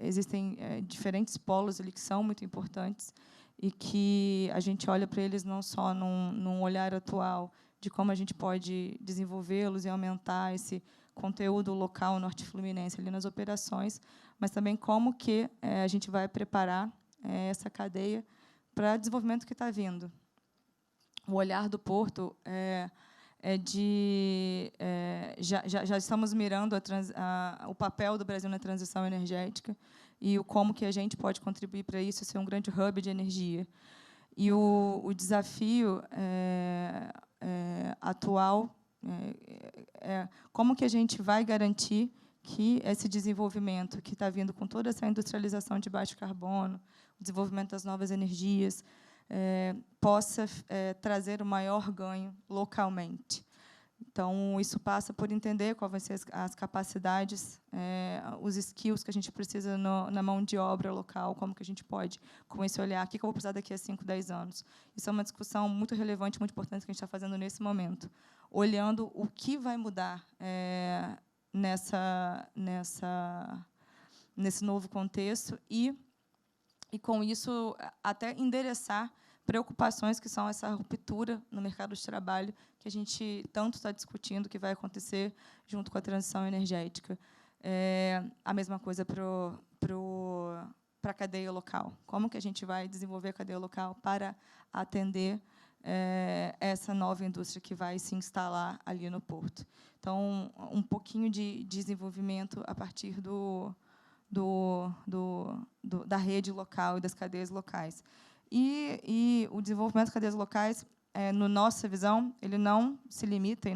Existem diferentes polos ali que são muito importantes e que a gente olha para eles não só num olhar atual de como a gente pode desenvolvê-los e aumentar esse conteúdo local norte fluminense ali nas operações, mas também como que a gente vai preparar essa cadeia para o desenvolvimento que está vindo. O olhar do porto já estamos mirando o papel do Brasil na transição energética e como que a gente pode contribuir para isso, ser um grande hub de energia. E o desafio atual é como que a gente vai garantir que esse desenvolvimento que está vindo com toda essa industrialização de baixo carbono, o desenvolvimento das novas energias, possa trazer o maior ganho localmente. Então, isso passa por entender quais vão ser as capacidades, os skills que a gente precisa na mão de obra local, como que a gente pode, com esse olhar, o que eu vou precisar daqui a 5, 10 anos. Isso é uma discussão muito relevante, muito importante que a gente está fazendo nesse momento, olhando o que vai mudar nesse novo contexto e, com isso, até endereçar preocupações que são essa ruptura no mercado de trabalho que a gente tanto está discutindo que vai acontecer junto com a transição energética. A mesma coisa para a cadeia local. Como que a gente vai desenvolver a cadeia local para atender essa nova indústria que vai se instalar ali no porto? Então, um pouquinho de desenvolvimento a partir da rede local e das cadeias locais. E o desenvolvimento das cadeias locais, na nossa visão, ele não se limita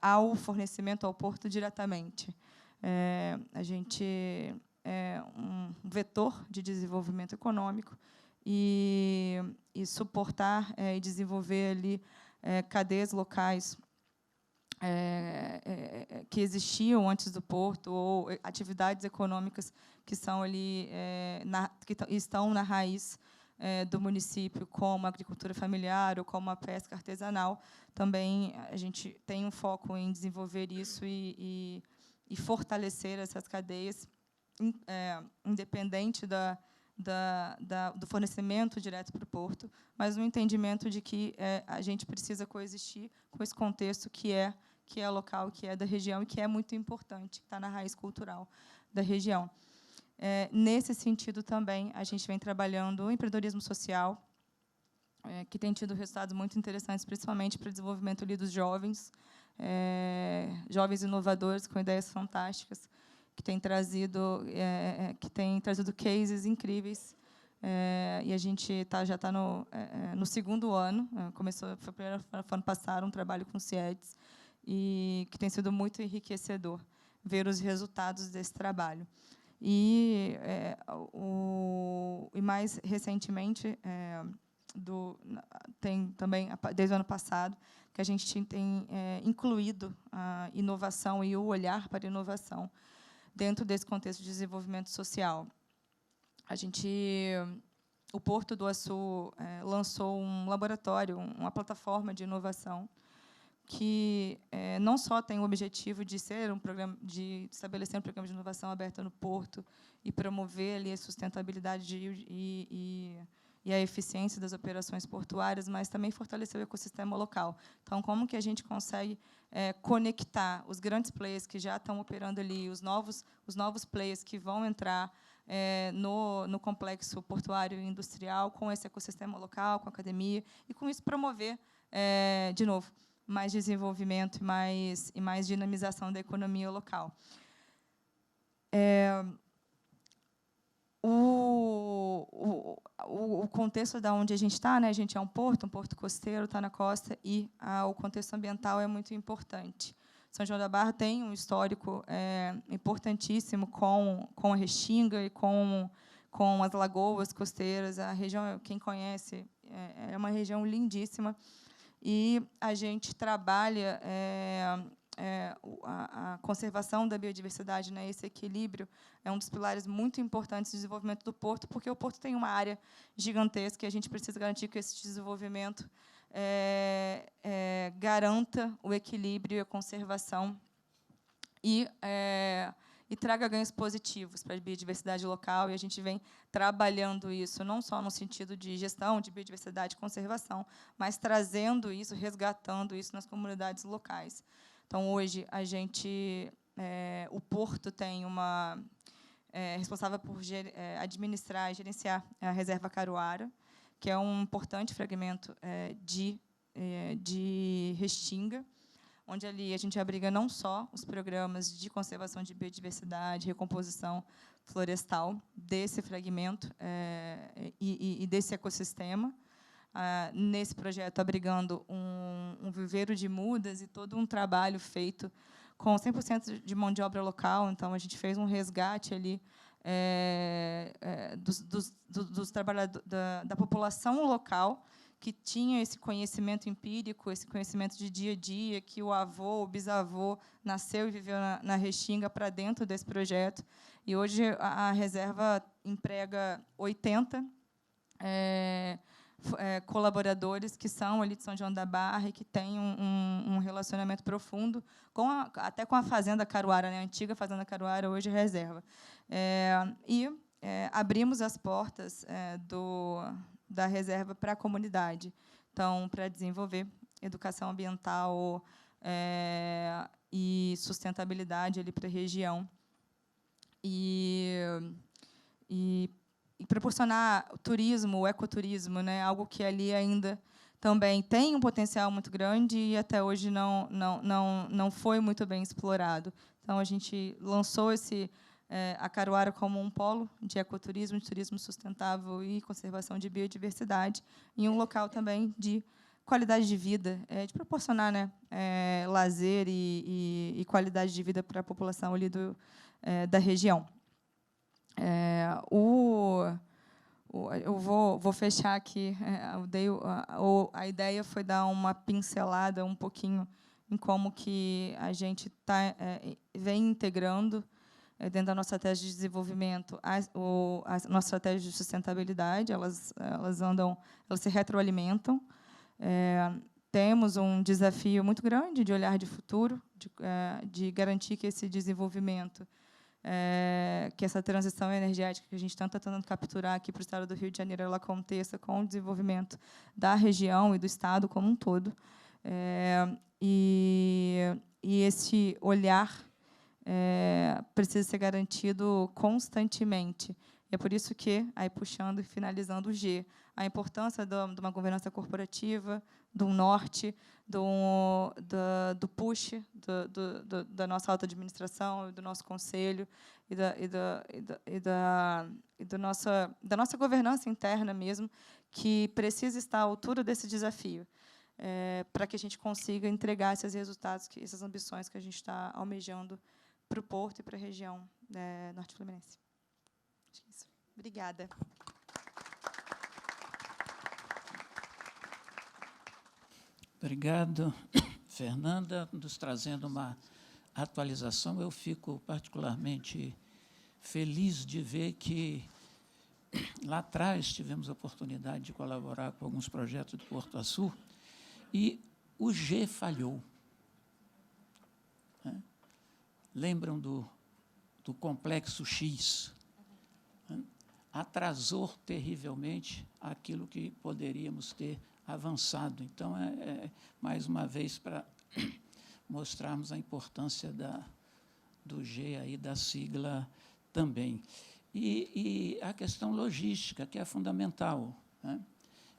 ao fornecimento ao porto diretamente. A gente é um vetor de desenvolvimento econômico e suportar e desenvolver ali cadeias locais que existiam antes do porto ou atividades econômicas que são ali que estão na raiz do município, como a agricultura familiar ou como a pesca artesanal. Também a gente tem um foco em desenvolver isso e fortalecer essas cadeias, independente do fornecimento direto para o porto, mas no entendimento de que a gente precisa coexistir com esse contexto que é local, que é da região e que é muito importante, que está na raiz cultural da região. Nesse sentido, também, a gente vem trabalhando o empreendedorismo social, que tem tido resultados muito interessantes, principalmente para o desenvolvimento ali dos jovens, jovens inovadores com ideias fantásticas, que têm trazido cases incríveis. E a gente já está no segundo ano, foi o ano passado, um trabalho com o CIEDS, e que tem sido muito enriquecedor ver os resultados desse trabalho. E mais recentemente, tem também, desde o ano passado, que a gente tem incluído a inovação e o olhar para a inovação dentro desse contexto de desenvolvimento social. O Porto do Açu lançou um laboratório, uma plataforma de inovação, que não só tem o objetivo de estabelecer um programa de inovação aberta no porto e promover ali a sustentabilidade e a eficiência das operações portuárias, mas também fortalecer o ecossistema local. Então, como que a gente consegue conectar os grandes players que já estão operando ali, os novos players que vão entrar no complexo portuário e industrial, com esse ecossistema local, com a academia, e, com isso, promover, de novo, mais desenvolvimento e mais dinamização da economia local. O contexto da onde a gente está, a gente é um porto costeiro, está na costa, e o contexto ambiental é muito importante. São João da Barra tem um histórico importantíssimo com a Restinga e com as lagoas costeiras. A região, quem conhece, é uma região lindíssima. E a gente trabalha a conservação da biodiversidade, esse equilíbrio é um dos pilares muito importantes do desenvolvimento do porto, porque o porto tem uma área gigantesca e a gente precisa garantir que esse desenvolvimento garanta o equilíbrio e a conservação e traga ganhos positivos para a biodiversidade local, e a gente vem trabalhando isso, não só no sentido de gestão de biodiversidade e conservação, mas trazendo isso, resgatando isso nas comunidades locais. Então, hoje, o Porto tem responsável por administrar e gerenciar a Reserva Caruara, que é um importante fragmento de de Restinga, onde ali a gente abriga não só os programas de conservação de biodiversidade, recomposição florestal desse fragmento e desse ecossistema, nesse projeto abrigando um viveiro de mudas e todo um trabalho feito com 100% de mão de obra local. Então, a gente fez um resgate ali dos trabalhadores, da população local, que tinha esse conhecimento empírico, esse conhecimento de dia a dia, que o avô, o bisavô, nasceu e viveu na Restinga, para dentro desse projeto. E hoje a reserva emprega 80 colaboradores que são ali de São João da Barra e que têm um relacionamento profundo até com a Fazenda Caruara, né? A antiga Fazenda Caruara, hoje reserva. Abrimos as portas da reserva para a comunidade, então, para desenvolver educação ambiental e sustentabilidade ali para a região. E proporcionar o turismo, o ecoturismo, né, algo que ali ainda também tem um potencial muito grande e até hoje não foi muito bem explorado. Então, a gente lançou a Caruara como um polo de ecoturismo, de turismo sustentável e conservação de biodiversidade, em um local também de qualidade de vida, de proporcionar, né, lazer e qualidade de vida para a população ali da região. Eu vou fechar aqui. A ideia foi dar uma pincelada um pouquinho em como que a gente vem integrando dentro da nossa estratégia de desenvolvimento a nossa estratégia de sustentabilidade. Elas se retroalimentam. Temos um desafio muito grande de olhar de futuro, de garantir que esse desenvolvimento, que essa transição energética que a gente está tentando capturar aqui para o estado do Rio de Janeiro, ela aconteça com o desenvolvimento da região e do estado como um todo. E esse olhar precisa ser garantido constantemente. E é por isso que, aí puxando e finalizando o G, a importância de uma governança corporativa, do norte, do push da nossa alta administração, do nosso conselho da nossa governança interna mesmo, que precisa estar à altura desse desafio, para que a gente consiga entregar esses resultados, essas ambições que a gente está almejando para o Porto e para a região norte fluminense. Acho que é isso. Obrigada. Obrigado, Fernanda, nos trazendo uma atualização. Eu fico particularmente feliz de ver que, lá atrás, tivemos a oportunidade de colaborar com alguns projetos do Porto Açu e o G falhou. Lembram do Complexo X? Atrasou terrivelmente aquilo que poderíamos ter avançado. Então, mais uma vez, para mostrarmos a importância do G, aí, da sigla também. E a questão logística, que é fundamental, né?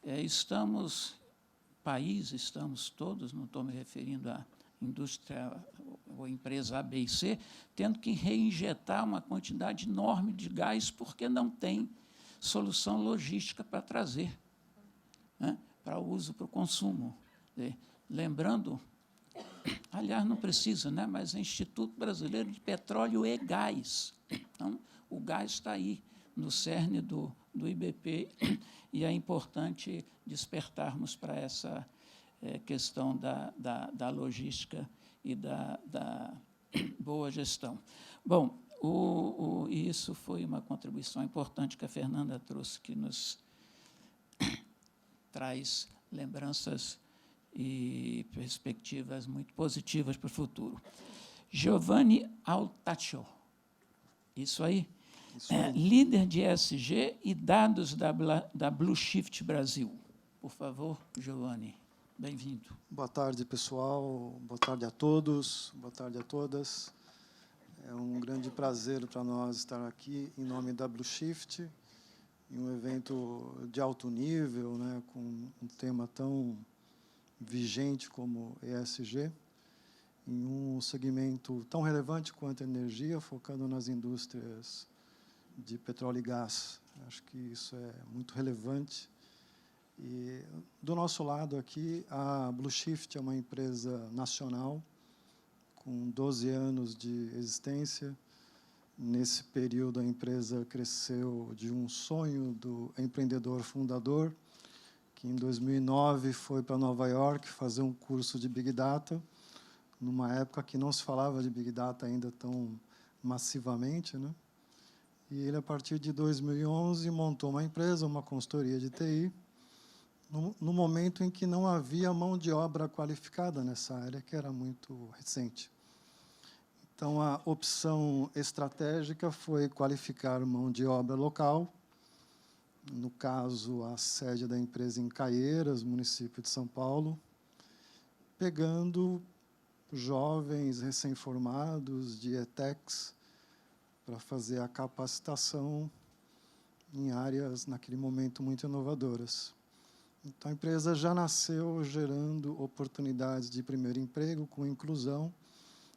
Estamos todos, não estou me referindo à indústria ou empresa A, B e C, tendo que reinjetar uma quantidade enorme de gás porque não tem solução logística para trazer, né, para o uso, para o consumo. Lembrando, aliás, não precisa, né, mas é Instituto Brasileiro de Petróleo e Gás. Então, o gás está aí, no cerne do IBP, e é importante despertarmos para essa questão da logística e da boa gestão. Bom, isso foi uma contribuição importante que a Fernanda trouxe, que nos traz lembranças e perspectivas muito positivas para o futuro. Giovanni Altaccio, isso aí? Isso aí. Líder de ESG e dados da Blue Shift Brasil. Por favor, Giovanni, bem-vindo. Boa tarde, pessoal. Boa tarde a todos. Boa tarde a todas. É um grande prazer para nós estar aqui em nome da Blue Shift, em um evento de alto nível, né, com um tema tão vigente como ESG, em um segmento tão relevante quanto a energia, focando nas indústrias de petróleo e gás. Acho que isso é muito relevante. E, do nosso lado aqui, a Blue Shift é uma empresa nacional, com 12 anos de existência. Nesse período, a empresa cresceu de um sonho do empreendedor fundador, que em 2009 foi para Nova York fazer um curso de Big Data, numa época que não se falava de Big Data ainda tão massivamente, né? E ele, a partir de 2011, montou uma empresa, uma consultoria de TI, no momento em que não havia mão de obra qualificada nessa área, que era muito recente. Então, a opção estratégica foi qualificar mão de obra local, no caso, a sede da empresa em Caieiras, município de São Paulo, pegando jovens recém-formados de ETECs para fazer a capacitação em áreas, naquele momento, muito inovadoras. Então, a empresa já nasceu gerando oportunidades de primeiro emprego, com inclusão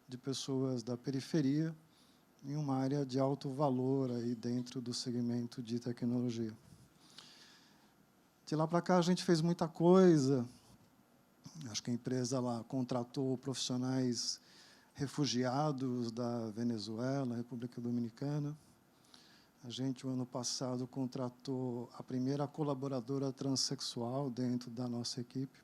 de pessoas da periferia, em uma área de alto valor aí dentro do segmento de tecnologia. De lá para cá, a gente fez muita coisa. Acho que a empresa lá contratou profissionais refugiados da Venezuela, República Dominicana. A gente, o ano passado, contratou a primeira colaboradora transexual dentro da nossa equipe.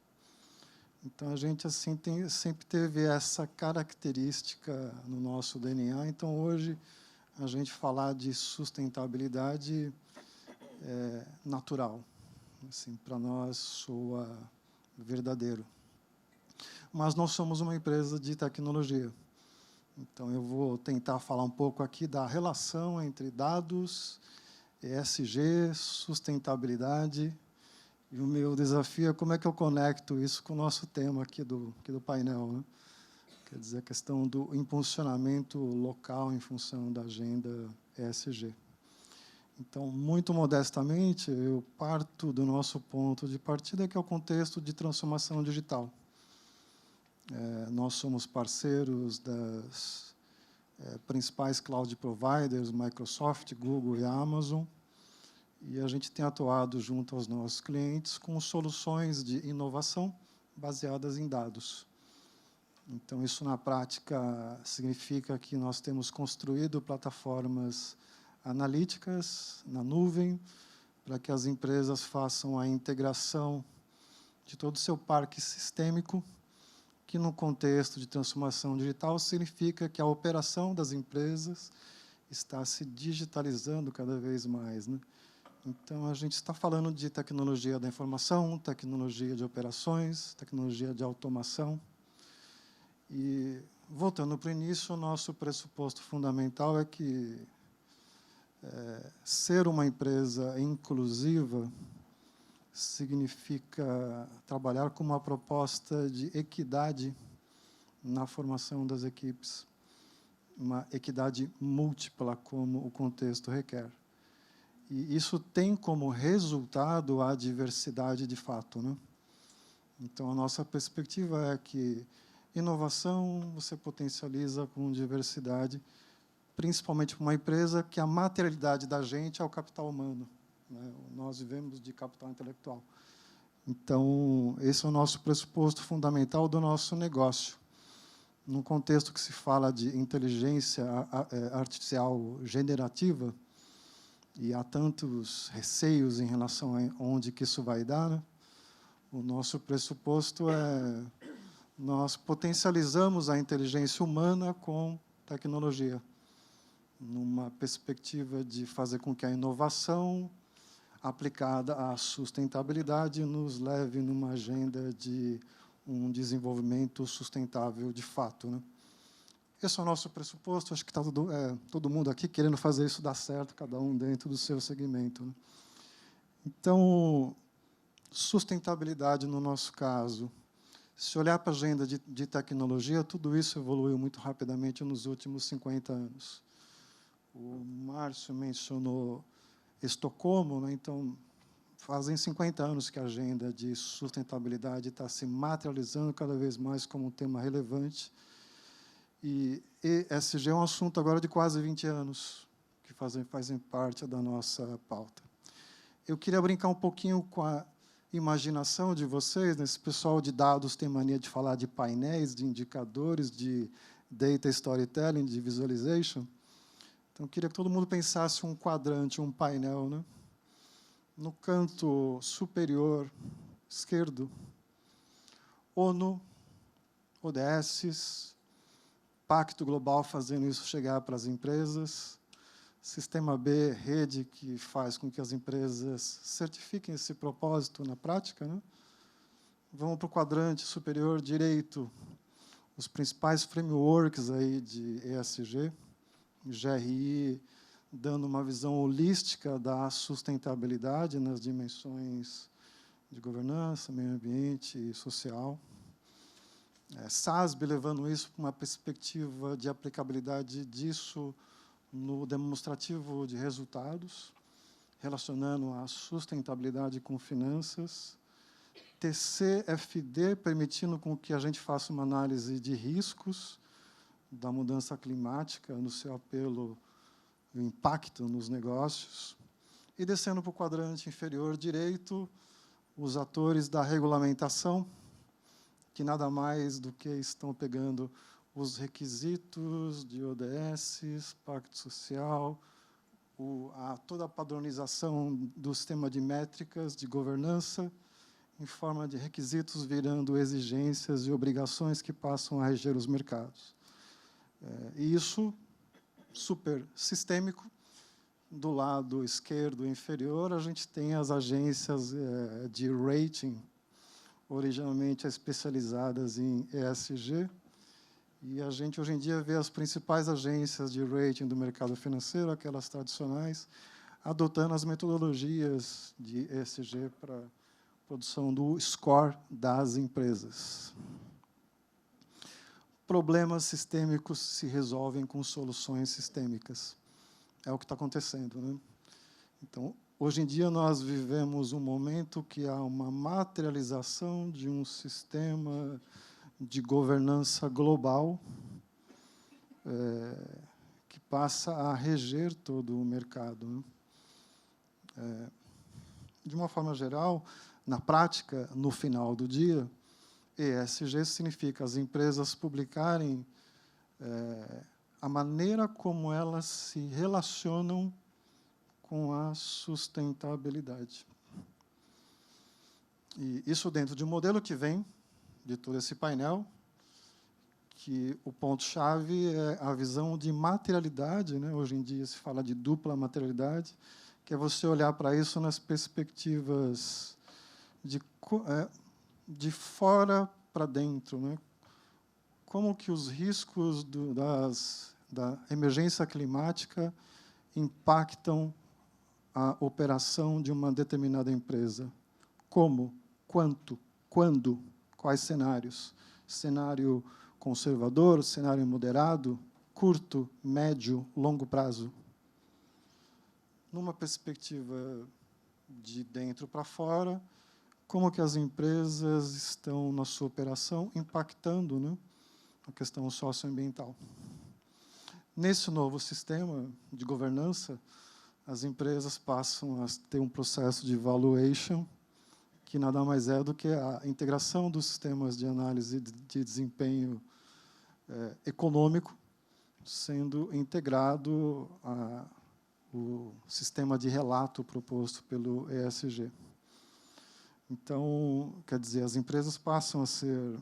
Então, a gente assim, sempre teve essa característica no nosso DNA. Então, hoje, a gente falar de sustentabilidade é natural. Assim, para nós, soa verdadeiro. Mas nós somos uma empresa de tecnologia. Então, eu vou tentar falar um pouco aqui da relação entre dados, ESG, sustentabilidade. E o meu desafio é como é que eu conecto isso com o nosso tema aqui do painel, né? Quer dizer, a questão do impulsionamento local em função da agenda ESG. Então, muito modestamente, eu parto do nosso ponto de partida, que é o contexto de transformação digital. Nós somos parceiros das principais cloud providers, Microsoft, Google e Amazon, e a gente tem atuado junto aos nossos clientes com soluções de inovação baseadas em dados. Então, isso, na prática, significa que nós temos construído plataformas analíticas na nuvem para que as empresas façam a integração de todo o seu parque sistêmico, que, no contexto de transformação digital, significa que a operação das empresas está se digitalizando cada vez mais, né? Então, a gente está falando de tecnologia da informação, tecnologia de operações, tecnologia de automação. E, voltando para o início, o nosso pressuposto fundamental é que ser uma empresa inclusiva significa trabalhar com uma proposta de equidade na formação das equipes, uma equidade múltipla, como o contexto requer. E isso tem como resultado a diversidade de fato, né? Então, a nossa perspectiva é que inovação você potencializa com diversidade, principalmente para uma empresa que a materialidade da gente é o capital humano, né? Nós vivemos de capital intelectual. Então, esse é o nosso pressuposto fundamental do nosso negócio. Num contexto que se fala de inteligência artificial generativa, e há tantos receios em relação a onde que isso vai dar, né? O nosso pressuposto é nós potencializamos a inteligência humana com tecnologia, numa perspectiva de fazer com que a inovação aplicada à sustentabilidade nos leve numa agenda de um desenvolvimento sustentável de fato, né? Esse é o nosso pressuposto. Acho que está todo mundo aqui querendo fazer isso dar certo, cada um dentro do seu segmento, né? Então, sustentabilidade, no nosso caso, se olhar para a agenda de tecnologia, tudo isso evoluiu muito rapidamente nos últimos 50 anos. O Márcio mencionou Estocolmo, né? Então, fazem 50 anos que a agenda de sustentabilidade está se materializando cada vez mais como um tema relevante. E ESG é um assunto agora de quase 20 anos, que fazem parte da nossa pauta. Eu queria brincar um pouquinho com a imaginação de vocês. Esse pessoal de dados tem mania de falar de painéis, de indicadores, de data storytelling, de visualization. Então, eu queria que todo mundo pensasse um quadrante, um painel, né? No canto superior esquerdo, ONU, ODS, Pacto Global fazendo isso chegar para as empresas, Sistema B, rede que faz com que as empresas certifiquem esse propósito na prática, né? Vamos para o quadrante superior direito, os principais frameworks aí de ESG, GRI, dando uma visão holística da sustentabilidade nas dimensões de governança, meio ambiente e social. SASB levando isso para uma perspectiva de aplicabilidade disso no demonstrativo de resultados, relacionando a sustentabilidade com finanças. TCFD, permitindo com que a gente faça uma análise de riscos da mudança climática no seu apelo, o impacto nos negócios. E descendo para o quadrante inferior direito, os atores da regulamentação, que nada mais do que estão pegando os requisitos de ODS, Pacto Social, toda a padronização do sistema de métricas de governança, em forma de requisitos virando exigências e obrigações que passam a reger os mercados. E isso, super sistêmico. Do lado esquerdo inferior, a gente tem as agências de rating, originalmente especializadas em ESG, e a gente, hoje em dia, vê as principais agências de rating do mercado financeiro, aquelas tradicionais, adotando as metodologias de ESG para a produção do score das empresas. Problemas sistêmicos se resolvem com soluções sistêmicas. É o que está acontecendo, né? Então, hoje em dia, nós vivemos um momento que há uma materialização de um sistema de governança global que passa a reger todo o mercado, né? De uma forma geral, na prática, no final do dia, ESG significa as empresas publicarem a maneira como elas se relacionam com a sustentabilidade. E isso dentro de um modelo que vem de todo esse painel, que o ponto-chave é a visão de materialidade, né? Hoje em dia se fala de dupla materialidade, que é você olhar para isso nas perspectivas de fora para dentro, né? Como que os riscos da emergência climática impactam a operação de uma determinada empresa. Como, quanto, quando, quais cenários? Cenário conservador, cenário moderado, curto, médio, longo prazo. Numa perspectiva de dentro para fora, como que as empresas estão na sua operação impactando, né, a questão socioambiental. Nesse novo sistema de governança, as empresas passam a ter um processo de valuation, que nada mais é do que a integração dos sistemas de análise de desempenho econômico, sendo integrado o sistema de relato proposto pelo ESG. Então, quer dizer, as empresas passam a ser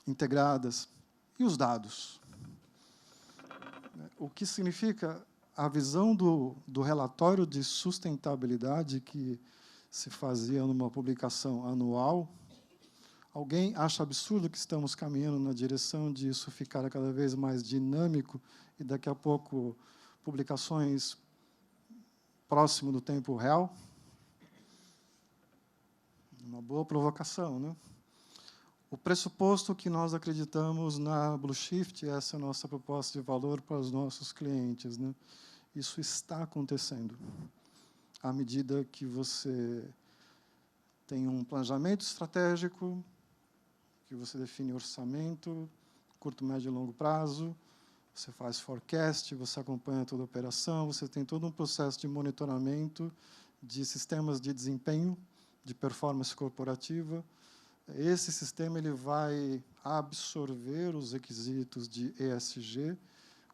integradas. E os dados? O que significa a visão do relatório de sustentabilidade que se fazia numa publicação anual? Alguém acha absurdo que estamos caminhando na direção de isso ficar cada vez mais dinâmico e, daqui a pouco, publicações próximo do tempo real? Uma boa provocação, né? O pressuposto que nós acreditamos na Blue Shift, essa é a nossa proposta de valor para os nossos clientes, né? Isso está acontecendo. à medida que você tem um planejamento estratégico, que você define orçamento, curto, médio e longo prazo, você faz forecast, você acompanha toda a operação, você tem todo um processo de monitoramento de sistemas de desempenho, de performance corporativa. Esse sistema ele vai absorver os requisitos de ESG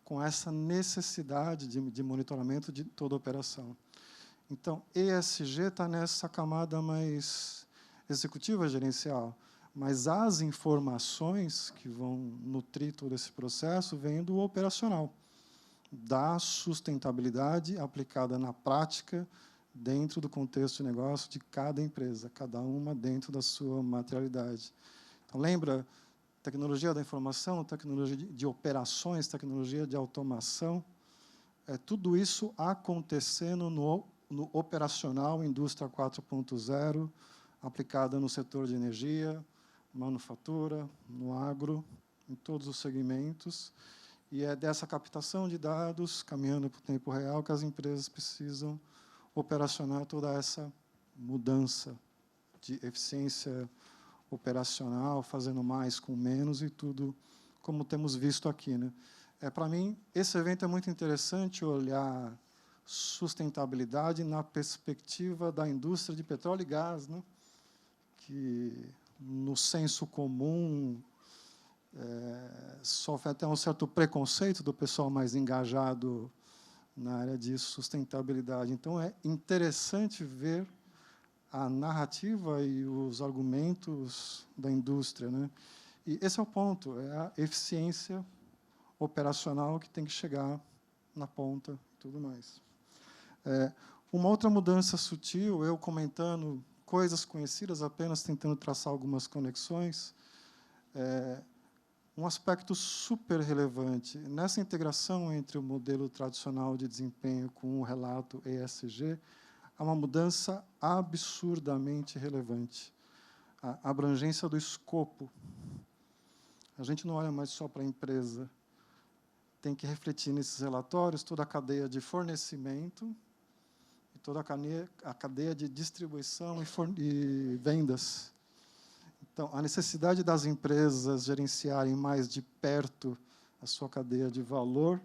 com essa necessidade de monitoramento de toda a operação. Então, ESG está nessa camada mais executiva gerencial, mas as informações que vão nutrir todo esse processo vêm do operacional, da sustentabilidade aplicada na prática, dentro do contexto de negócio de cada empresa, cada uma dentro da sua materialidade. Então, lembra, tecnologia da informação, tecnologia de operações, tecnologia de automação, tudo isso acontecendo no operacional, indústria 4.0, aplicada no setor de energia, manufatura, no agro, em todos os segmentos. E é dessa captação de dados, caminhando para o tempo real, que as empresas precisam operacionar toda essa mudança de eficiência operacional, fazendo mais com menos e tudo como temos visto aqui, né? Para mim, esse evento é muito interessante olhar sustentabilidade na perspectiva da indústria de petróleo e gás, né? Que, no senso comum, sofre até um certo preconceito do pessoal mais engajado na área de sustentabilidade. Então, é interessante ver a narrativa e os argumentos da indústria, né? E esse é o ponto, é a eficiência operacional que tem que chegar na ponta e tudo mais. Uma outra mudança sutil, eu comentando coisas conhecidas, apenas tentando traçar algumas conexões, um aspecto super relevante. Nessa integração entre o modelo tradicional de desempenho com o relato ESG, há uma mudança absurdamente relevante. A abrangência do escopo. A gente não olha mais só para a empresa. Tem que refletir nesses relatórios toda a cadeia de fornecimento e toda a cadeia de distribuição e vendas. Então, a necessidade das empresas gerenciarem mais de perto a sua cadeia de valor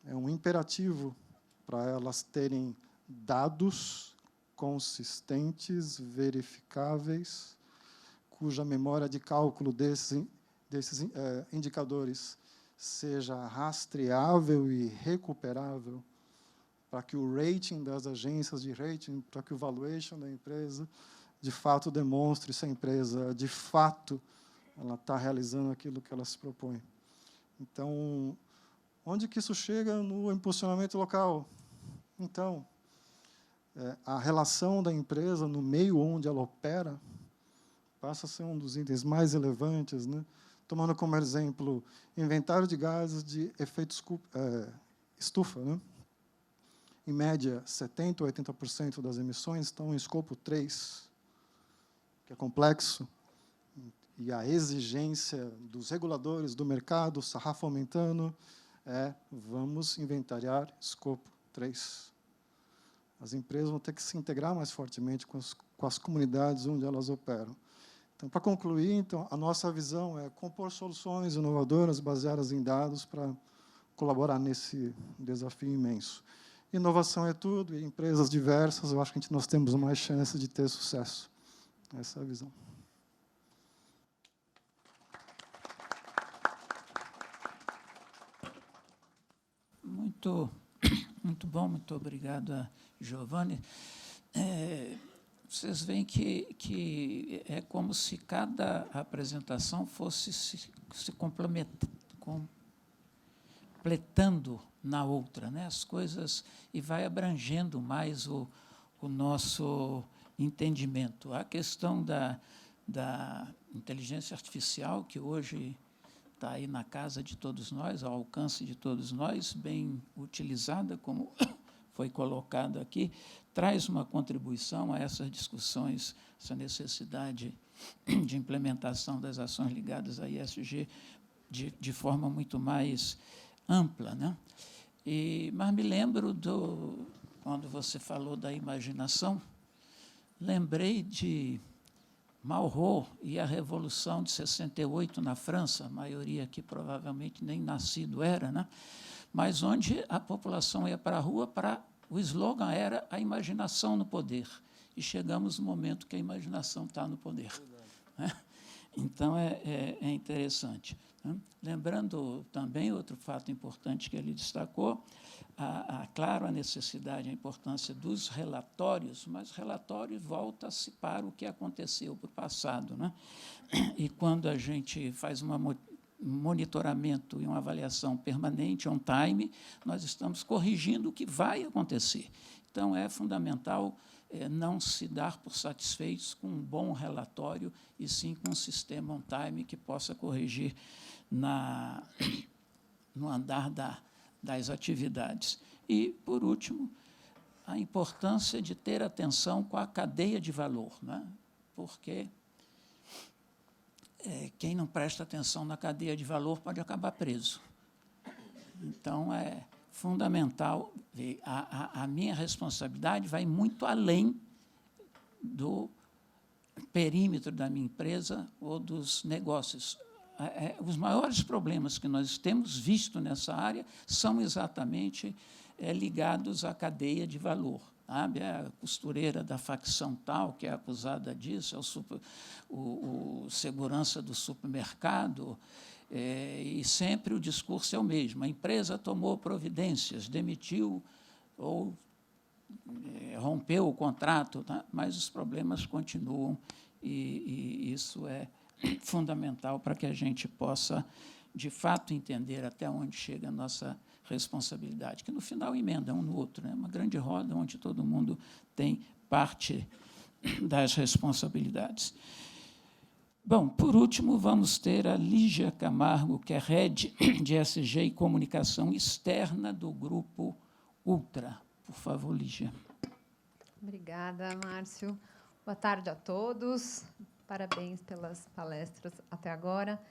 é um imperativo para elas terem dados consistentes, verificáveis, cuja memória de cálculo desses indicadores seja rastreável e recuperável, para que o rating das agências de rating, para que o valuation da empresa, de fato, demonstre se a empresa, de fato, ela está realizando aquilo que ela se propõe. Então, onde que isso chega no impulsionamento local? Então, a relação da empresa no meio onde ela opera passa a ser um dos itens mais relevantes, né? Tomando como exemplo inventário de gases de efeito estufa, né? Em média, 70% ou 80% das emissões estão em escopo 3, que é complexo, e a exigência dos reguladores do mercado, o sarrafo aumentando, vamos inventariar escopo 3. As empresas vão ter que se integrar mais fortemente com as comunidades onde elas operam. Então, para concluir, então, a nossa visão é compor soluções inovadoras baseadas em dados para colaborar nesse desafio imenso. Inovação é tudo, e empresas diversas, eu acho que nós temos mais chance de ter sucesso. Essa é a visão. Muito bom, muito obrigado, Giovanni. Vocês veem que é como se cada apresentação fosse se completando na outra, né? As coisas, e vai abrangendo mais o nosso entendimento. A questão da inteligência artificial, que hoje está aí na casa de todos nós, ao alcance de todos nós, bem utilizada, como foi colocado aqui, traz uma contribuição a essas discussões, essa necessidade de implementação das ações ligadas à ESG de forma muito mais ampla, né? Mas me lembro quando você falou da imaginação, lembrei de Malraux e a Revolução de 68 na França, a maioria aqui provavelmente nem nascido era, né? Mas onde a população ia para a rua, o slogan era a imaginação no poder. E chegamos no momento que a imaginação está no poder. Né? Então, é interessante. Né? Lembrando também outro fato importante que ele destacou, claro, a necessidade, a importância dos relatórios, mas relatório volta-se para o que aconteceu para o passado. Né? E quando a gente faz um monitoramento e uma avaliação permanente, on time, nós estamos corrigindo o que vai acontecer. Então, é fundamental não se dar por satisfeitos com um bom relatório, e sim com um sistema on time que possa corrigir no andar das atividades. E, por último, a importância de ter atenção com a cadeia de valor, né? Porque quem não presta atenção na cadeia de valor pode acabar preso. Então, é fundamental ver. A minha responsabilidade vai muito além do perímetro da minha empresa ou dos negócios. Os maiores problemas que nós temos visto nessa área são exatamente ligados à cadeia de valor. Sabe? A costureira da facção tal, que é acusada disso, o segurança do supermercado, e sempre o discurso é o mesmo. A empresa tomou providências, demitiu ou rompeu o contrato, tá? Mas os problemas continuam, e isso é fundamental para que a gente possa, de fato, entender até onde chega a nossa responsabilidade, que, no final, emenda um no outro. Né? Uma grande roda onde todo mundo tem parte das responsabilidades. Bom, por último, vamos ter a Lígia Camargo, que é Head de ESG e Comunicação Externa do Grupo Ultra. Por favor, Lígia. Obrigada, Márcio. Boa tarde a todos. Parabéns pelas palestras até agora.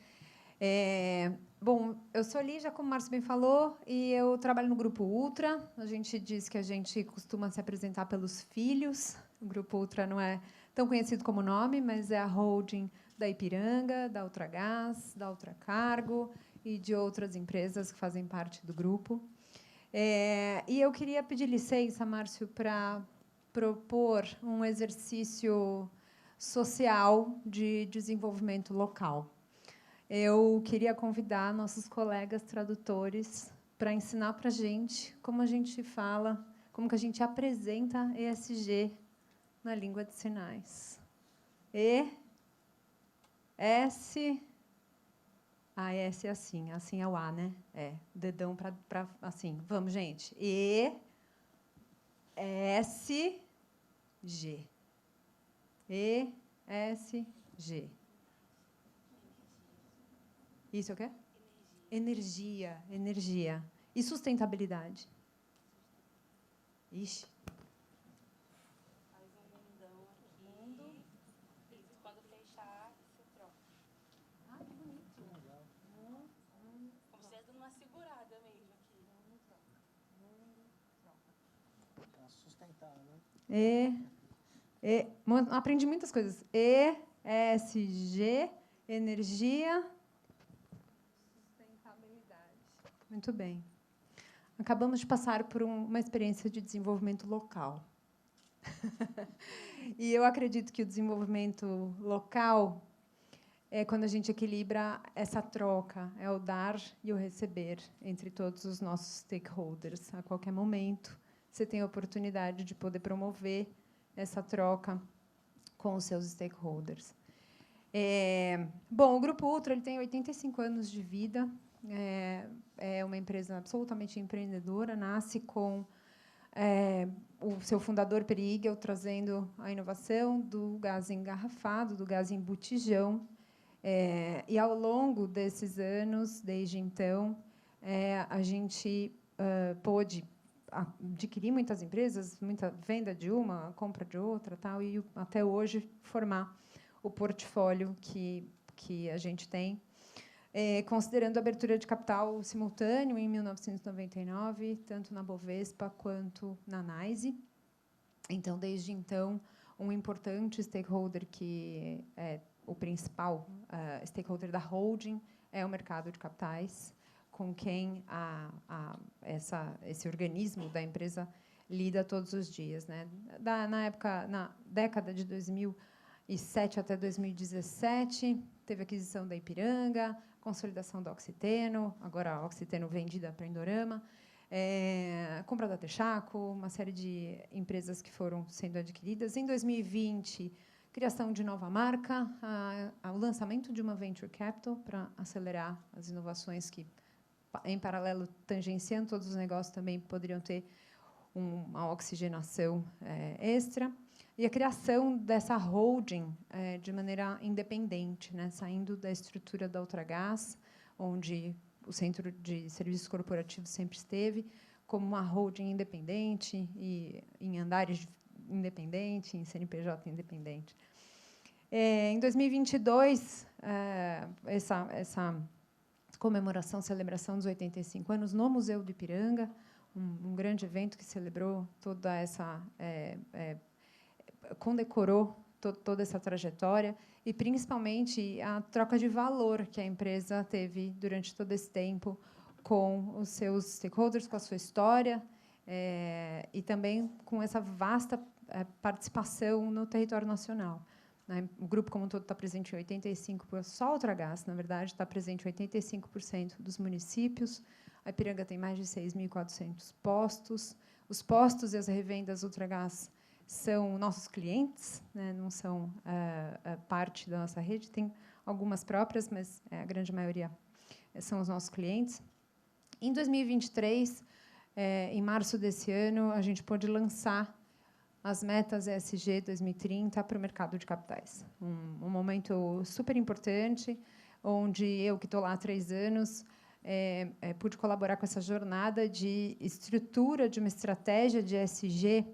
Bom, eu sou Lígia, como o Márcio bem falou, e eu trabalho no Grupo Ultra. A gente diz que a gente costuma se apresentar pelos filhos. O Grupo Ultra não é tão conhecido como nome, mas é a holding da Ipiranga, da Ultragás, da Ultracargo e de outras empresas que fazem parte do grupo. E eu queria pedir licença, Márcio, para propor um exercício social de desenvolvimento local. Eu queria convidar nossos colegas tradutores para ensinar para a gente fala, como que a gente apresenta ESG na língua de sinais. S é assim é o A, né? Dedão para assim. Vamos, gente. ESG. ESG. Isso é o quê? Energia. E sustentabilidade? Ixi. Faz um mundão aqui. E quando fechar, você troca. Ah, que bonito. Legal. Como se dando uma segurada mesmo aqui. Para sustentar, né? Aprendi muitas coisas. ESG, energia, sustentabilidade. Muito bem. Acabamos de passar por uma experiência de desenvolvimento local. E eu acredito que o desenvolvimento local é quando a gente equilibra essa troca, é o dar e o receber entre todos os nossos stakeholders. A qualquer momento, você tem a oportunidade de poder promover essa troca com os seus stakeholders. Bom, o Grupo Ultra ele tem 85 anos de vida, é uma empresa absolutamente empreendedora, nasce com o seu fundador, Peri Igel, trazendo a inovação do gás engarrafado, do gás em botijão. E, ao longo desses anos, desde então, a gente pôde adquirir muitas empresas, muita venda de uma, compra de outra, tal, e até hoje formar o portfólio que a gente tem. considerando a abertura de capital simultâneo em 1999, tanto na Bovespa quanto na NYSE. Então, desde então, um importante stakeholder, que é o principal stakeholder da holding, é o mercado de capitais, com quem esse organismo da empresa lida todos os dias, né? Na década de 2007 até 2017, teve aquisição da Ipiranga, consolidação da Oxiteno, agora a Oxiteno vendida para a Indorama, compra da Texaco, uma série de empresas que foram sendo adquiridas. Em 2020, criação de nova marca, o lançamento de uma venture capital para acelerar as inovações que, em paralelo, tangenciando todos os negócios, também poderiam ter uma oxigenação extra, e a criação dessa holding de maneira independente, né, saindo da estrutura da Ultragaz, onde o Centro de Serviços Corporativos sempre esteve, como uma holding independente, e em andares independente, em CNPJ independente. Em 2022, essa comemoração, celebração dos 85 anos no Museu do Ipiranga, um grande evento que celebrou toda essa, condecorou toda essa trajetória e, principalmente, a troca de valor que a empresa teve durante todo esse tempo com os seus stakeholders, com a sua história, e também com essa vasta participação no território nacional. O grupo como um todo está presente em 85%, só a Ultragaz, na verdade, está presente em 85% dos municípios. A Ipiranga tem mais de 6.400 postos. Os postos e as revendas Ultragaz são nossos clientes, né, não são parte da nossa rede. Tem algumas próprias, mas a grande maioria são os nossos clientes. Em 2023, em março desse ano, a gente pôde lançar as metas ESG 2030 para o mercado de capitais. Um momento super importante, onde eu, que estou lá há 3 anos, pude colaborar com essa jornada de estrutura de uma estratégia de ESG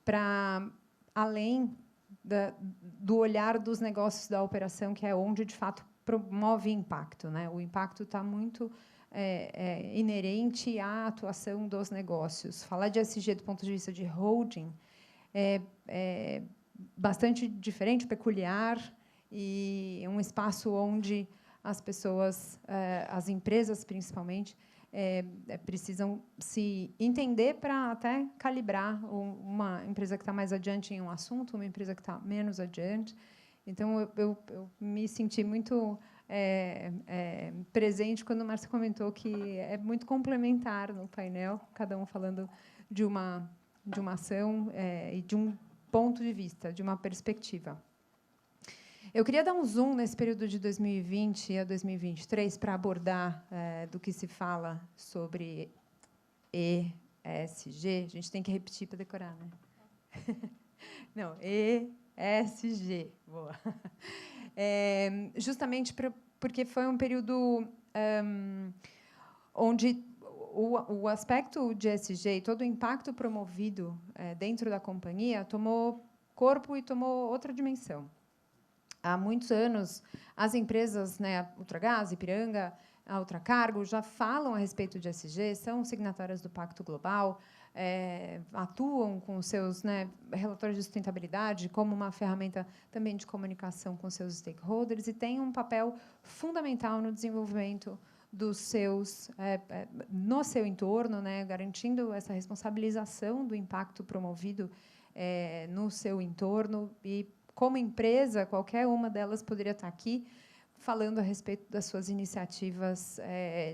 para além do olhar dos negócios da operação, que é onde, de fato, promove impacto, né? O impacto está muito inerente à atuação dos negócios. Falar de ESG do ponto de vista de holding é bastante diferente, peculiar, e um espaço onde as pessoas, as empresas, principalmente, precisam se entender para até calibrar uma empresa que está mais adiante em um assunto, uma empresa que está menos adiante. Então, eu me senti muito presente quando o Márcio comentou que é muito complementar no painel, cada um falando de uma ação e de um ponto de vista, de uma perspectiva. Eu queria dar um zoom nesse período de 2020 a 2023 para abordar do que se fala sobre ESG. A gente tem que repetir para decorar, né? Não, ESG. Boa. Justamente porque foi um período onde o aspecto de ESG e todo o impacto promovido dentro da companhia tomou corpo e tomou outra dimensão. Há muitos anos, as empresas, né, a Ultragaz, Ipiranga, a Ultracargo, já falam a respeito de ESG, são signatárias do Pacto Global, atuam com os seus, né, relatórios de sustentabilidade como uma ferramenta também de comunicação com seus stakeholders, e têm um papel fundamental no desenvolvimento dos seus, no seu entorno, né, garantindo essa responsabilização do impacto promovido no seu entorno. E, como empresa, qualquer uma delas poderia estar aqui falando a respeito das suas iniciativas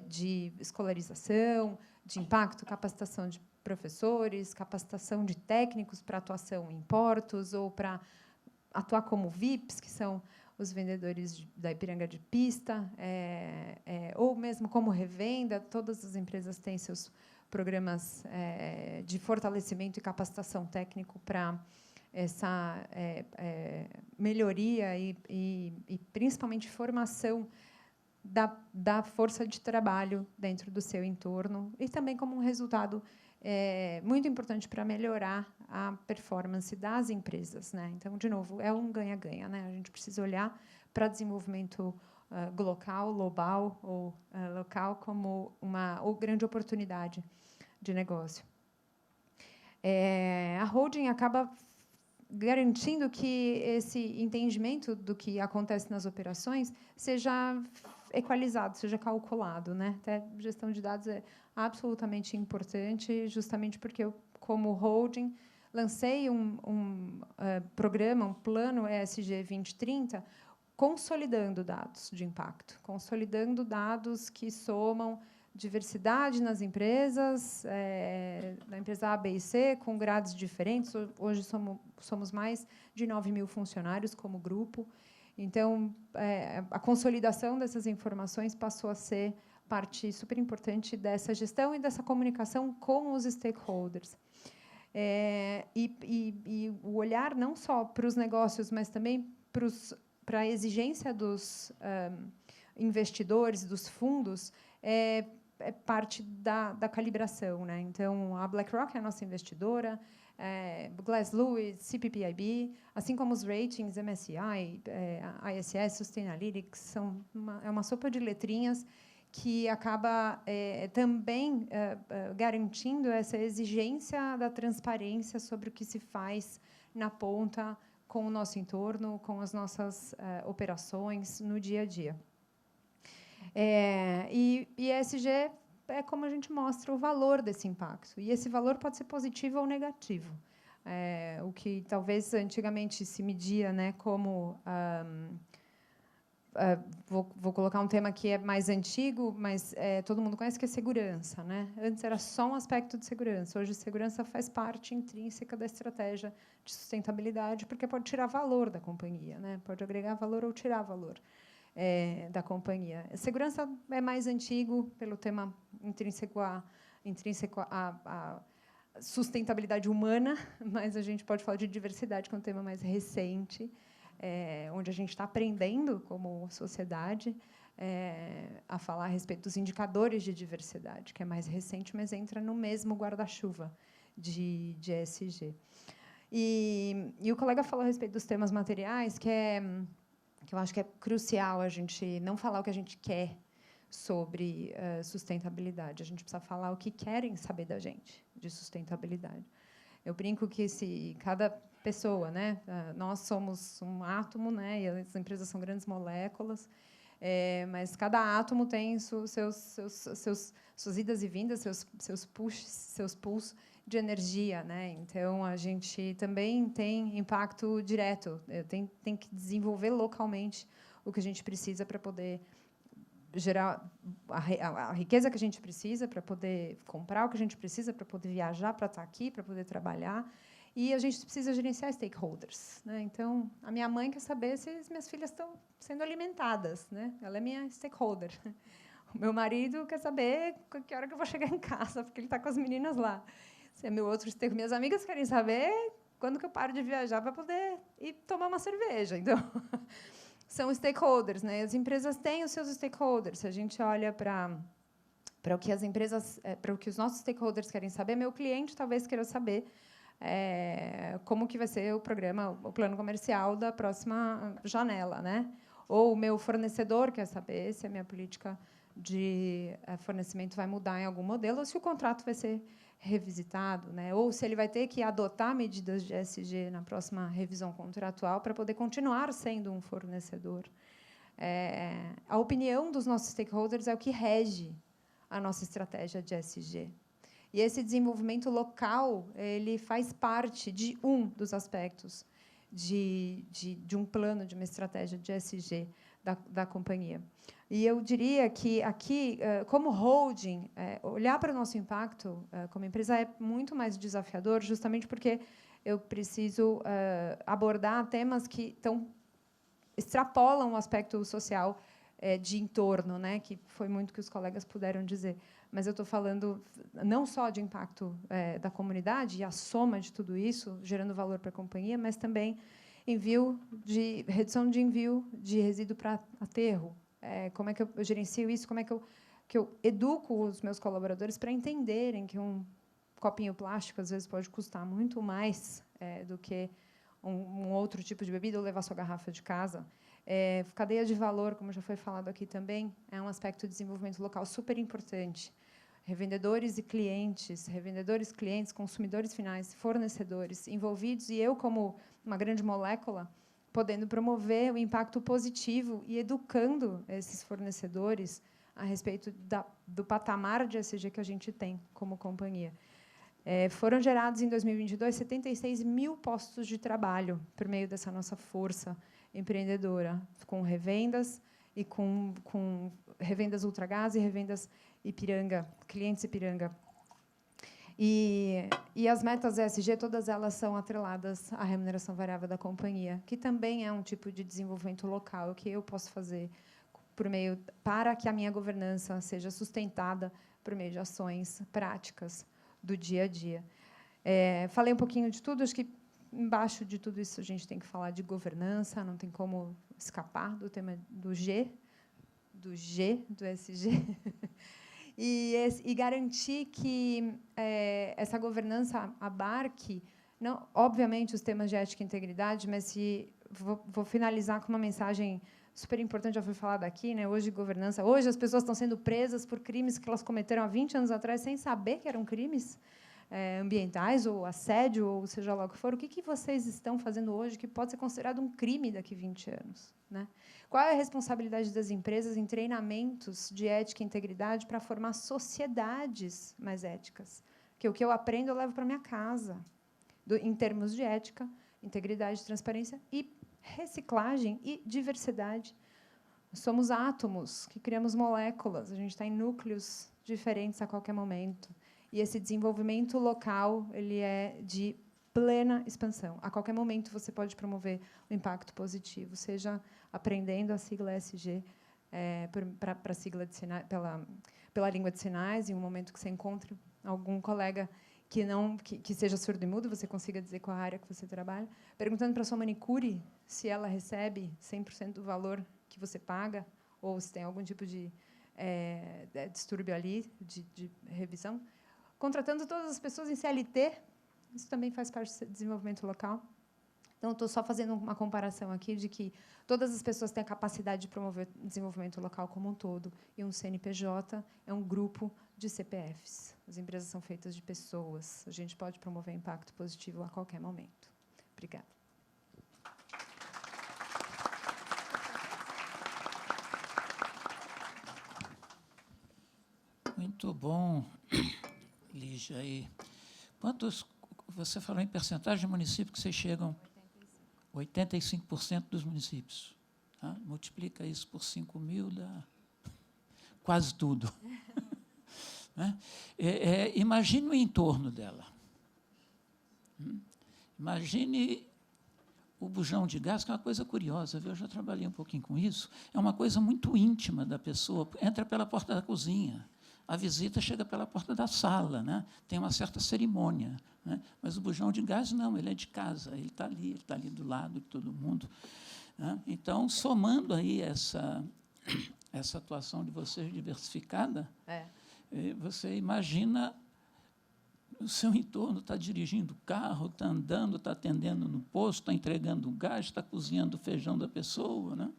de escolarização, de impacto, capacitação de professores, capacitação de técnicos para atuação em portos ou para atuar como VIPs, que são os vendedores da Ipiranga de pista, ou mesmo como revenda. Todas as empresas têm seus programas de fortalecimento e capacitação técnico para essa melhoria e principalmente formação da força de trabalho dentro do seu entorno, e também como um resultado muito importante para melhorar a performance das empresas, né? Então, de novo, é um ganha-ganha, né? A gente precisa olhar para desenvolvimento global ou local como uma grande oportunidade de negócio. A holding acaba garantindo que esse entendimento do que acontece nas operações seja equalizado, seja calculado, né? Até gestão de dados é absolutamente importante, justamente porque eu, como holding, lancei um programa, um plano ESG 2030, consolidando dados de impacto, consolidando dados que somam diversidade nas empresas, na empresa A, B e C, com grades diferentes. Hoje somos mais de 9.000 funcionários como grupo. Então, a consolidação dessas informações passou a ser parte super importante dessa gestão e dessa comunicação com os stakeholders. E o olhar não só para os negócios, mas também para a exigência dos investidores, dos fundos, é parte da calibração, né? Então, a BlackRock é a nossa investidora, Glass Lewis, CPPIB, assim como os ratings, MSCI, ISS, Sustainalytics, é uma sopa de letrinhas que acaba também garantindo essa exigência da transparência sobre o que se faz na ponta com o nosso entorno, com as nossas operações no dia a dia. E ESG é como a gente mostra o valor desse impacto. E esse valor pode ser positivo ou negativo. O que talvez antigamente se media, né, como... vou colocar um tema que é mais antigo, mas todo mundo conhece, que é segurança, né? Antes era só um aspecto de segurança. Hoje, segurança faz parte intrínseca da estratégia de sustentabilidade, porque pode tirar valor da companhia, né? Pode agregar valor ou tirar valor da companhia. A segurança é mais antigo, pelo tema intrínseco à sustentabilidade humana, mas a gente pode falar de diversidade, que é um tema mais recente, onde a gente está aprendendo, como sociedade, a falar a respeito dos indicadores de diversidade, que é mais recente, mas entra no mesmo guarda-chuva de ESG. E o colega falou a respeito dos temas materiais, que eu acho que é crucial a gente não falar o que a gente quer sobre sustentabilidade. A gente precisa falar o que querem saber da gente de sustentabilidade. Eu brinco que cada pessoa, né? Nós somos um átomo, né? E as empresas são grandes moléculas, mas cada átomo tem suas idas e vindas, seus pushes, seus pulls de energia, né? Então a gente também tem impacto direto. Tem que desenvolver localmente o que a gente precisa para poder gerar a riqueza que a gente precisa, para poder comprar o que a gente precisa, para poder viajar, para estar aqui, para poder trabalhar. E a gente precisa gerenciar stakeholders, né? Então, a minha mãe quer saber se as minhas filhas estão sendo alimentadas, né? Ela é minha stakeholder. O meu marido quer saber que hora que eu vou chegar em casa, porque ele está com as meninas lá. Se é meu outro stakeholder, minhas amigas querem saber quando que eu paro de viajar para poder ir tomar uma cerveja. Então, são stakeholders, né? As empresas têm os seus stakeholders. Se a gente olha para o que as empresas, para o que os nossos stakeholders querem saber, meu cliente talvez queira saber como que vai ser o programa, o plano comercial da próxima janela, né? Ou o meu fornecedor quer saber se a minha política de fornecimento vai mudar em algum modelo, ou se o contrato vai ser revisitado, né? Ou se ele vai ter que adotar medidas de ESG na próxima revisão contratual para poder continuar sendo um fornecedor. A opinião dos nossos stakeholders é o que rege a nossa estratégia de ESG. E esse desenvolvimento local, ele faz parte de um dos aspectos de um plano, de uma estratégia de ESG da companhia. E eu diria que aqui, como holding, olhar para o nosso impacto como empresa é muito mais desafiador, justamente porque eu preciso abordar temas que extrapolam o aspecto social de entorno, né, que foi muito que os colegas puderam dizer. Mas eu estou falando não só de impacto da comunidade e a soma de tudo isso, gerando valor para a companhia, mas também redução de envio de resíduo para aterro. Como é que eu gerencio isso? Como é que eu educo os meus colaboradores para entenderem que um copinho plástico, às vezes, pode custar muito mais do que um outro tipo de bebida ou levar sua garrafa de casa. Cadeia de valor, como já foi falado aqui também, é um aspecto de desenvolvimento local super importante. Revendedores, clientes, consumidores finais, fornecedores envolvidos, e eu, como uma grande molécula, podendo promover o impacto positivo e educando esses fornecedores a respeito do patamar de ESG que a gente tem como companhia. Foram gerados, em 2022, 76 mil postos de trabalho por meio dessa nossa força empreendedora, com revendas e com revendas Ultragaz e revendas Ipiranga, clientes Ipiranga. E as metas ESG, todas elas são atreladas à remuneração variável da companhia, que também é um tipo de desenvolvimento local, que eu posso fazer para que a minha governança seja sustentada por meio de ações práticas do dia a dia. Falei um pouquinho de tudo, acho que embaixo de tudo isso a gente tem que falar de governança, não tem como escapar do tema do ESG, e garantir que essa governança abarque, não, obviamente, os temas de ética e integridade, mas vou finalizar com uma mensagem super importante, já foi falado aqui, né? Hoje, governança. Hoje, as pessoas estão sendo presas por crimes que elas cometeram há 20 anos atrás, sem saber que eram crimes ambientais, ou assédio, ou seja lá o que for. O que vocês estão fazendo hoje que pode ser considerado um crime daqui a 20 anos? Né? Qual é a responsabilidade das empresas em treinamentos de ética e integridade para formar sociedades mais éticas? Que o que eu aprendo, eu levo para minha casa, em termos de ética, integridade, transparência e reciclagem e diversidade. Somos átomos que criamos moléculas, a gente está em núcleos diferentes a qualquer momento. E esse desenvolvimento local ele é de plena expansão. A qualquer momento você pode promover o impacto positivo, seja aprendendo a sigla ESG para a sigla de sinais, pela língua de sinais, em um momento que você encontre algum colega que seja surdo e mudo, você consiga dizer qual a área que você trabalha, perguntando para a sua manicure se ela recebe 100% do valor que você paga, ou se tem algum tipo de distúrbio ali, de revisão, contratando todas as pessoas em CLT, isso também faz parte do desenvolvimento local. Então, estou só fazendo uma comparação aqui de que todas as pessoas têm a capacidade de promover o desenvolvimento local como um todo, e um CNPJ é um grupo de CPFs. As empresas são feitas de pessoas. A gente pode promover impacto positivo a qualquer momento. Obrigada. Muito bom, Lígia. E quantos, você falou em percentagem de municípios que vocês chegam? 85% dos municípios. Tá? Multiplica isso por 5.000, dá quase tudo. Né? Imagine o entorno dela. Imagine o bujão de gás, que é uma coisa curiosa, viu? Eu já trabalhei um pouquinho com isso. É uma coisa muito íntima da pessoa. Entra pela porta da cozinha. A visita chega pela porta da sala, né? Tem uma certa cerimônia, né? Mas o bujão de gás, não, ele é de casa, ele está ali do lado de todo mundo. Né? Então, somando aí essa atuação de vocês diversificada, você imagina o seu entorno, está dirigindo o carro, está andando, está atendendo no posto, está entregando o gás, está cozinhando o feijão da pessoa, né?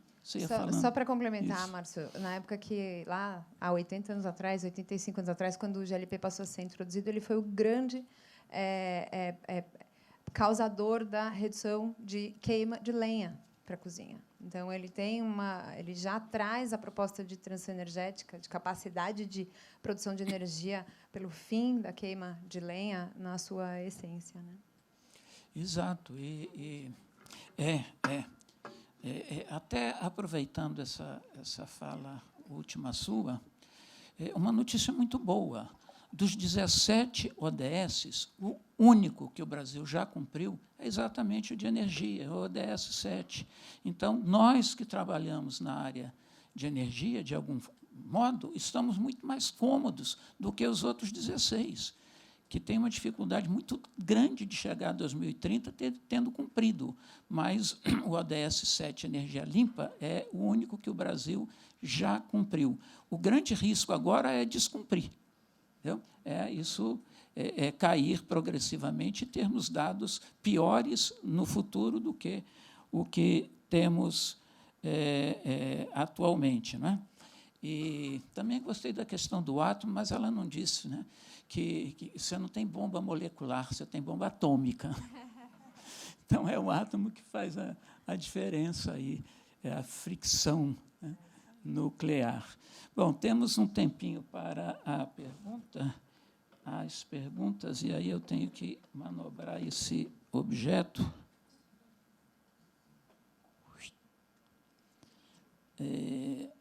Só para complementar, Márcio, na época que, lá há 80 anos atrás, 85 anos atrás, quando o GLP passou a ser introduzido, ele foi o grande causador da redução de queima de lenha para a cozinha. Então, ele já traz a proposta de transição energética, de capacidade de produção de energia pelo fim da queima de lenha na sua essência. Né? Exato. Até aproveitando essa fala última sua, uma notícia muito boa. Dos 17 ODS, o único que o Brasil já cumpriu é exatamente o de energia, o ODS 7. Então, nós que trabalhamos na área de energia, de algum modo, estamos muito mais cômodos do que os outros 16, que têm uma dificuldade muito grande de chegar a 2030 tendo cumprido. Mas o ODS 7, energia limpa, é o único que o Brasil já cumpriu. O grande risco agora é descumprir. Entendeu? Isso cair progressivamente e termos dados piores no futuro do que o que temos atualmente, não é? E também gostei da questão do átomo, mas ela não disse, né, que você não tem bomba molecular, você tem bomba atômica. Então, é o átomo que faz a diferença aí, é a fricção, né, nuclear. Bom, temos um tempinho para as perguntas, e aí eu tenho que manobrar esse objeto.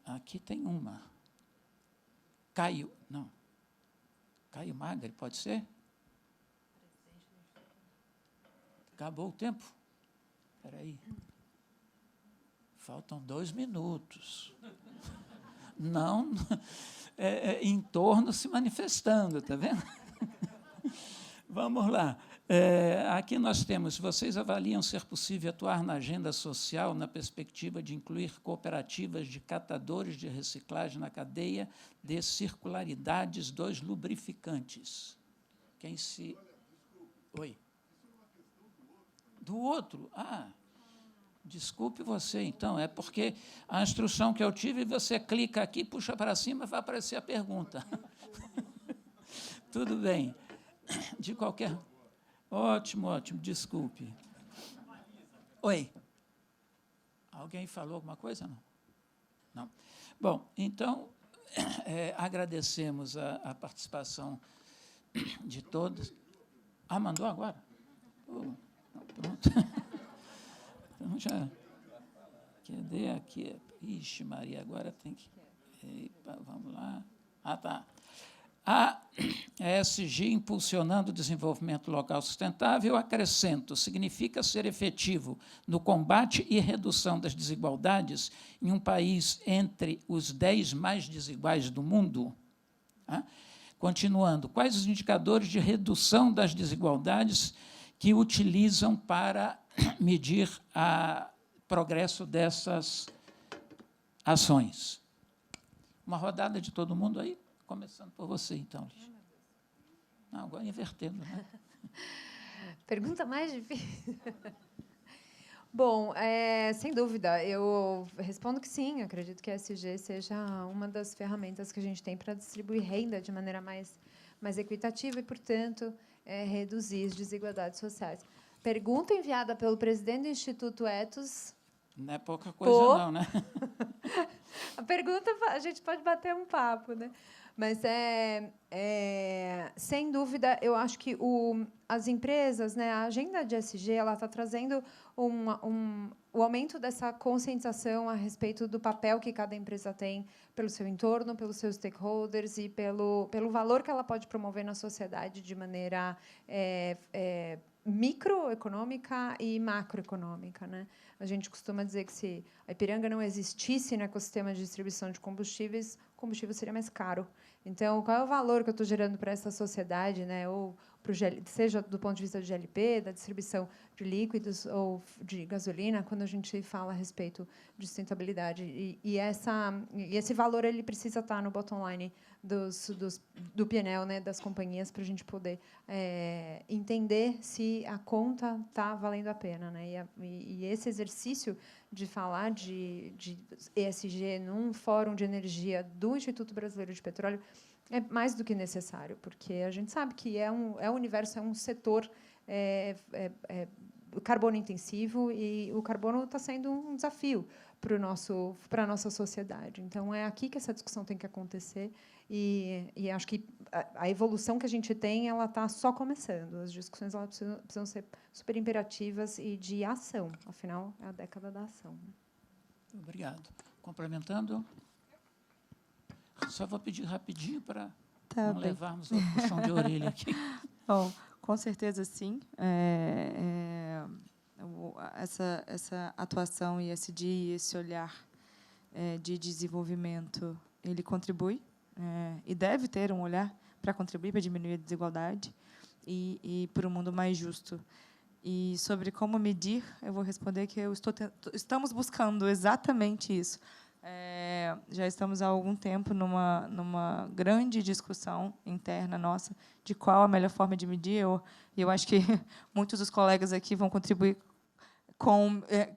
Aqui tem uma. Caio Magri, pode ser? Acabou o tempo? Espera aí. Faltam 2 minutos. Não, em torno se manifestando, está vendo? Vamos lá. Aqui nós temos, vocês avaliam ser possível atuar na agenda social na perspectiva de incluir cooperativas de catadores de reciclagem na cadeia de circularidades dos lubrificantes. Quem se... Oi. Do outro? Desculpe você, então. É porque a instrução que eu tive, você clica aqui, puxa para cima, vai aparecer a pergunta. Tudo bem. De qualquer... Ótimo, desculpe. Oi. Alguém falou alguma coisa? Não. Bom, então, agradecemos a participação de todos. Mandou agora? Pronto. Então, já... Cadê aqui? Ixi, Maria, agora tem que... Epa, vamos lá. Tá. A ESG impulsionando o desenvolvimento local sustentável, acrescento, significa ser efetivo no combate e redução das desigualdades em um país entre os 10 mais desiguais do mundo? Continuando, quais os indicadores de redução das desigualdades que utilizam para medir o progresso dessas ações? Uma rodada de todo mundo aí? Começando por você, então, Lígia. Não, agora invertendo, né? Pergunta mais difícil. Bom, sem dúvida, eu respondo que sim, acredito que a ESG seja uma das ferramentas que a gente tem para distribuir renda de maneira mais equitativa e, portanto, reduzir as desigualdades sociais. Pergunta enviada pelo presidente do Instituto Ethos. Não é pouca coisa, não, né? A pergunta, a gente pode bater um papo, né? Mas, sem dúvida, eu acho que as empresas, né, a agenda de ESG, ela está trazendo o aumento dessa conscientização a respeito do papel que cada empresa tem pelo seu entorno, pelos seus stakeholders e pelo valor que ela pode promover na sociedade de maneira microeconômica e macroeconômica, né? A gente costuma dizer que se a Ipiranga não existisse no ecossistema de distribuição de combustíveis, o combustível seria mais caro. Então, qual é o valor que eu estou gerando para essa sociedade, né? Ou seja do ponto de vista do GLP, da distribuição de líquidos ou de gasolina, quando a gente fala a respeito de sustentabilidade. E esse valor ele precisa estar no bottom line do P&L, né, das companhias, para a gente poder entender se a conta está valendo a pena, né? E esse exercício de falar de ESG num fórum de energia do Instituto Brasileiro de Petróleo é mais do que necessário, porque a gente sabe que o universo é um setor carbono intensivo e o carbono está sendo um desafio para a nossa sociedade. Então, é aqui que essa discussão tem que acontecer e acho que a evolução que a gente tem ela está só começando. As discussões elas precisam ser super imperativas e de ação. Afinal, é a década da ação. Obrigado. Complementando? Só vou pedir rapidinho para não levarmos o puxão de orelha aqui. Bom, com certeza, sim. Essa atuação ESG e esse olhar de desenvolvimento, ele contribui e deve ter um olhar para contribuir para diminuir a desigualdade e por um mundo mais justo. E sobre como medir, eu vou responder que estamos buscando exatamente isso. Já estamos há algum tempo numa grande discussão interna nossa de qual a melhor forma de medir. Eu acho que muitos dos colegas aqui vão contribuir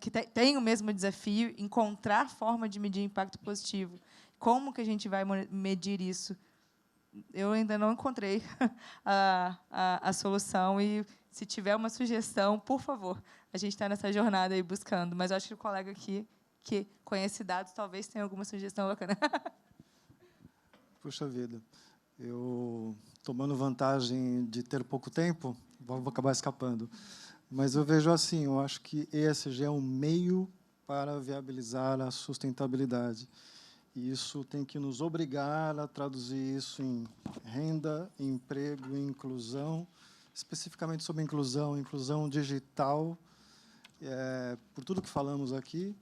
que tem o mesmo desafio, encontrar forma de medir impacto positivo. Como que a gente vai medir isso? Eu ainda não encontrei a solução, e, se tiver uma sugestão, por favor, a gente está nessa jornada aí buscando, mas eu acho que o colega aqui, que conhece dados, talvez tenha alguma sugestão bacana. Puxa vida, eu, tomando vantagem de ter pouco tempo, vou acabar escapando. Mas eu vejo assim, eu acho que ESG é um meio para viabilizar a sustentabilidade. E isso tem que nos obrigar a traduzir isso em renda, emprego, inclusão, especificamente sobre inclusão digital, por tudo que falamos aqui.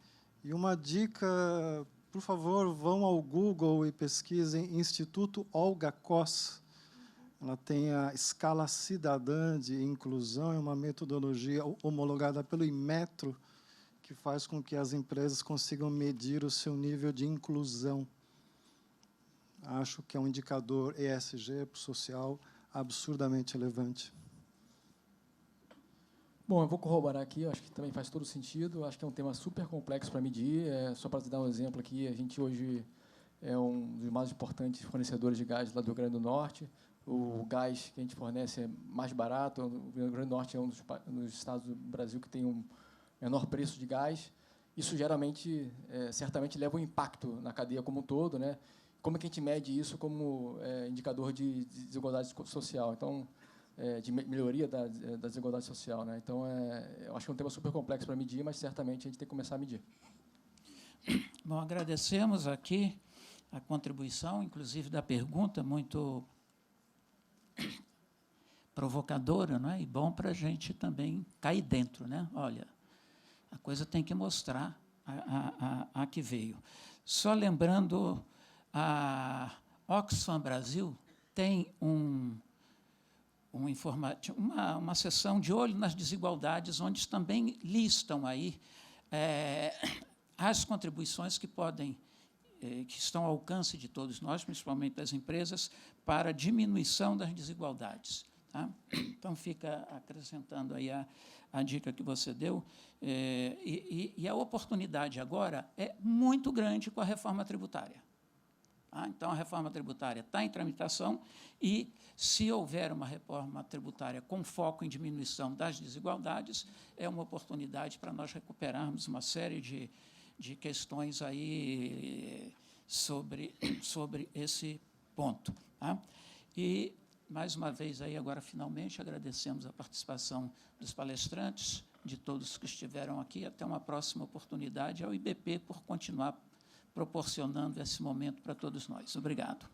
E uma dica, por favor, vão ao Google e pesquisem Instituto Olga Koss. Ela tem a escala cidadã de inclusão, é uma metodologia homologada pelo Inmetro, que faz com que as empresas consigam medir o seu nível de inclusão. Acho que é um indicador ESG social absurdamente relevante. Bom, eu vou corroborar aqui, eu acho que também faz todo sentido, eu acho que é um tema super complexo para medir. Só para te dar um exemplo aqui, a gente hoje é um dos mais importantes fornecedores de gás lá do Rio Grande do Norte. O gás que a gente fornece é mais barato, o Rio Grande do Norte é um dos estados do Brasil que tem um menor preço de gás. Isso geralmente, certamente, leva um impacto na cadeia como um todo, né? Como é que a gente mede isso como indicador de desigualdade social? Então, de melhoria da desigualdade social, né? Então, eu acho que é um tema super complexo para medir, mas certamente a gente tem que começar a medir. Bom, agradecemos aqui a contribuição, inclusive da pergunta muito provocadora, não é? E bom para a gente também cair dentro, né? Olha, a coisa tem que mostrar a que veio. Só lembrando, a Oxfam Brasil tem uma seção de olho nas desigualdades, onde também listam aí as contribuições que estão ao alcance de todos nós, principalmente das empresas, para a diminuição das desigualdades. Tá? Então, fica acrescentando aí a dica que você deu. E a oportunidade agora é muito grande com a reforma tributária. Tá? Então, a reforma tributária está em tramitação e, se houver uma reforma tributária com foco em diminuição das desigualdades, é uma oportunidade para nós recuperarmos uma série de questões aí sobre esse ponto. Tá? E, mais uma vez, aí agora, finalmente, agradecemos a participação dos palestrantes, de todos que estiveram aqui. Até uma próxima oportunidade, ao IBP por continuar proporcionando esse momento para todos nós. Obrigado.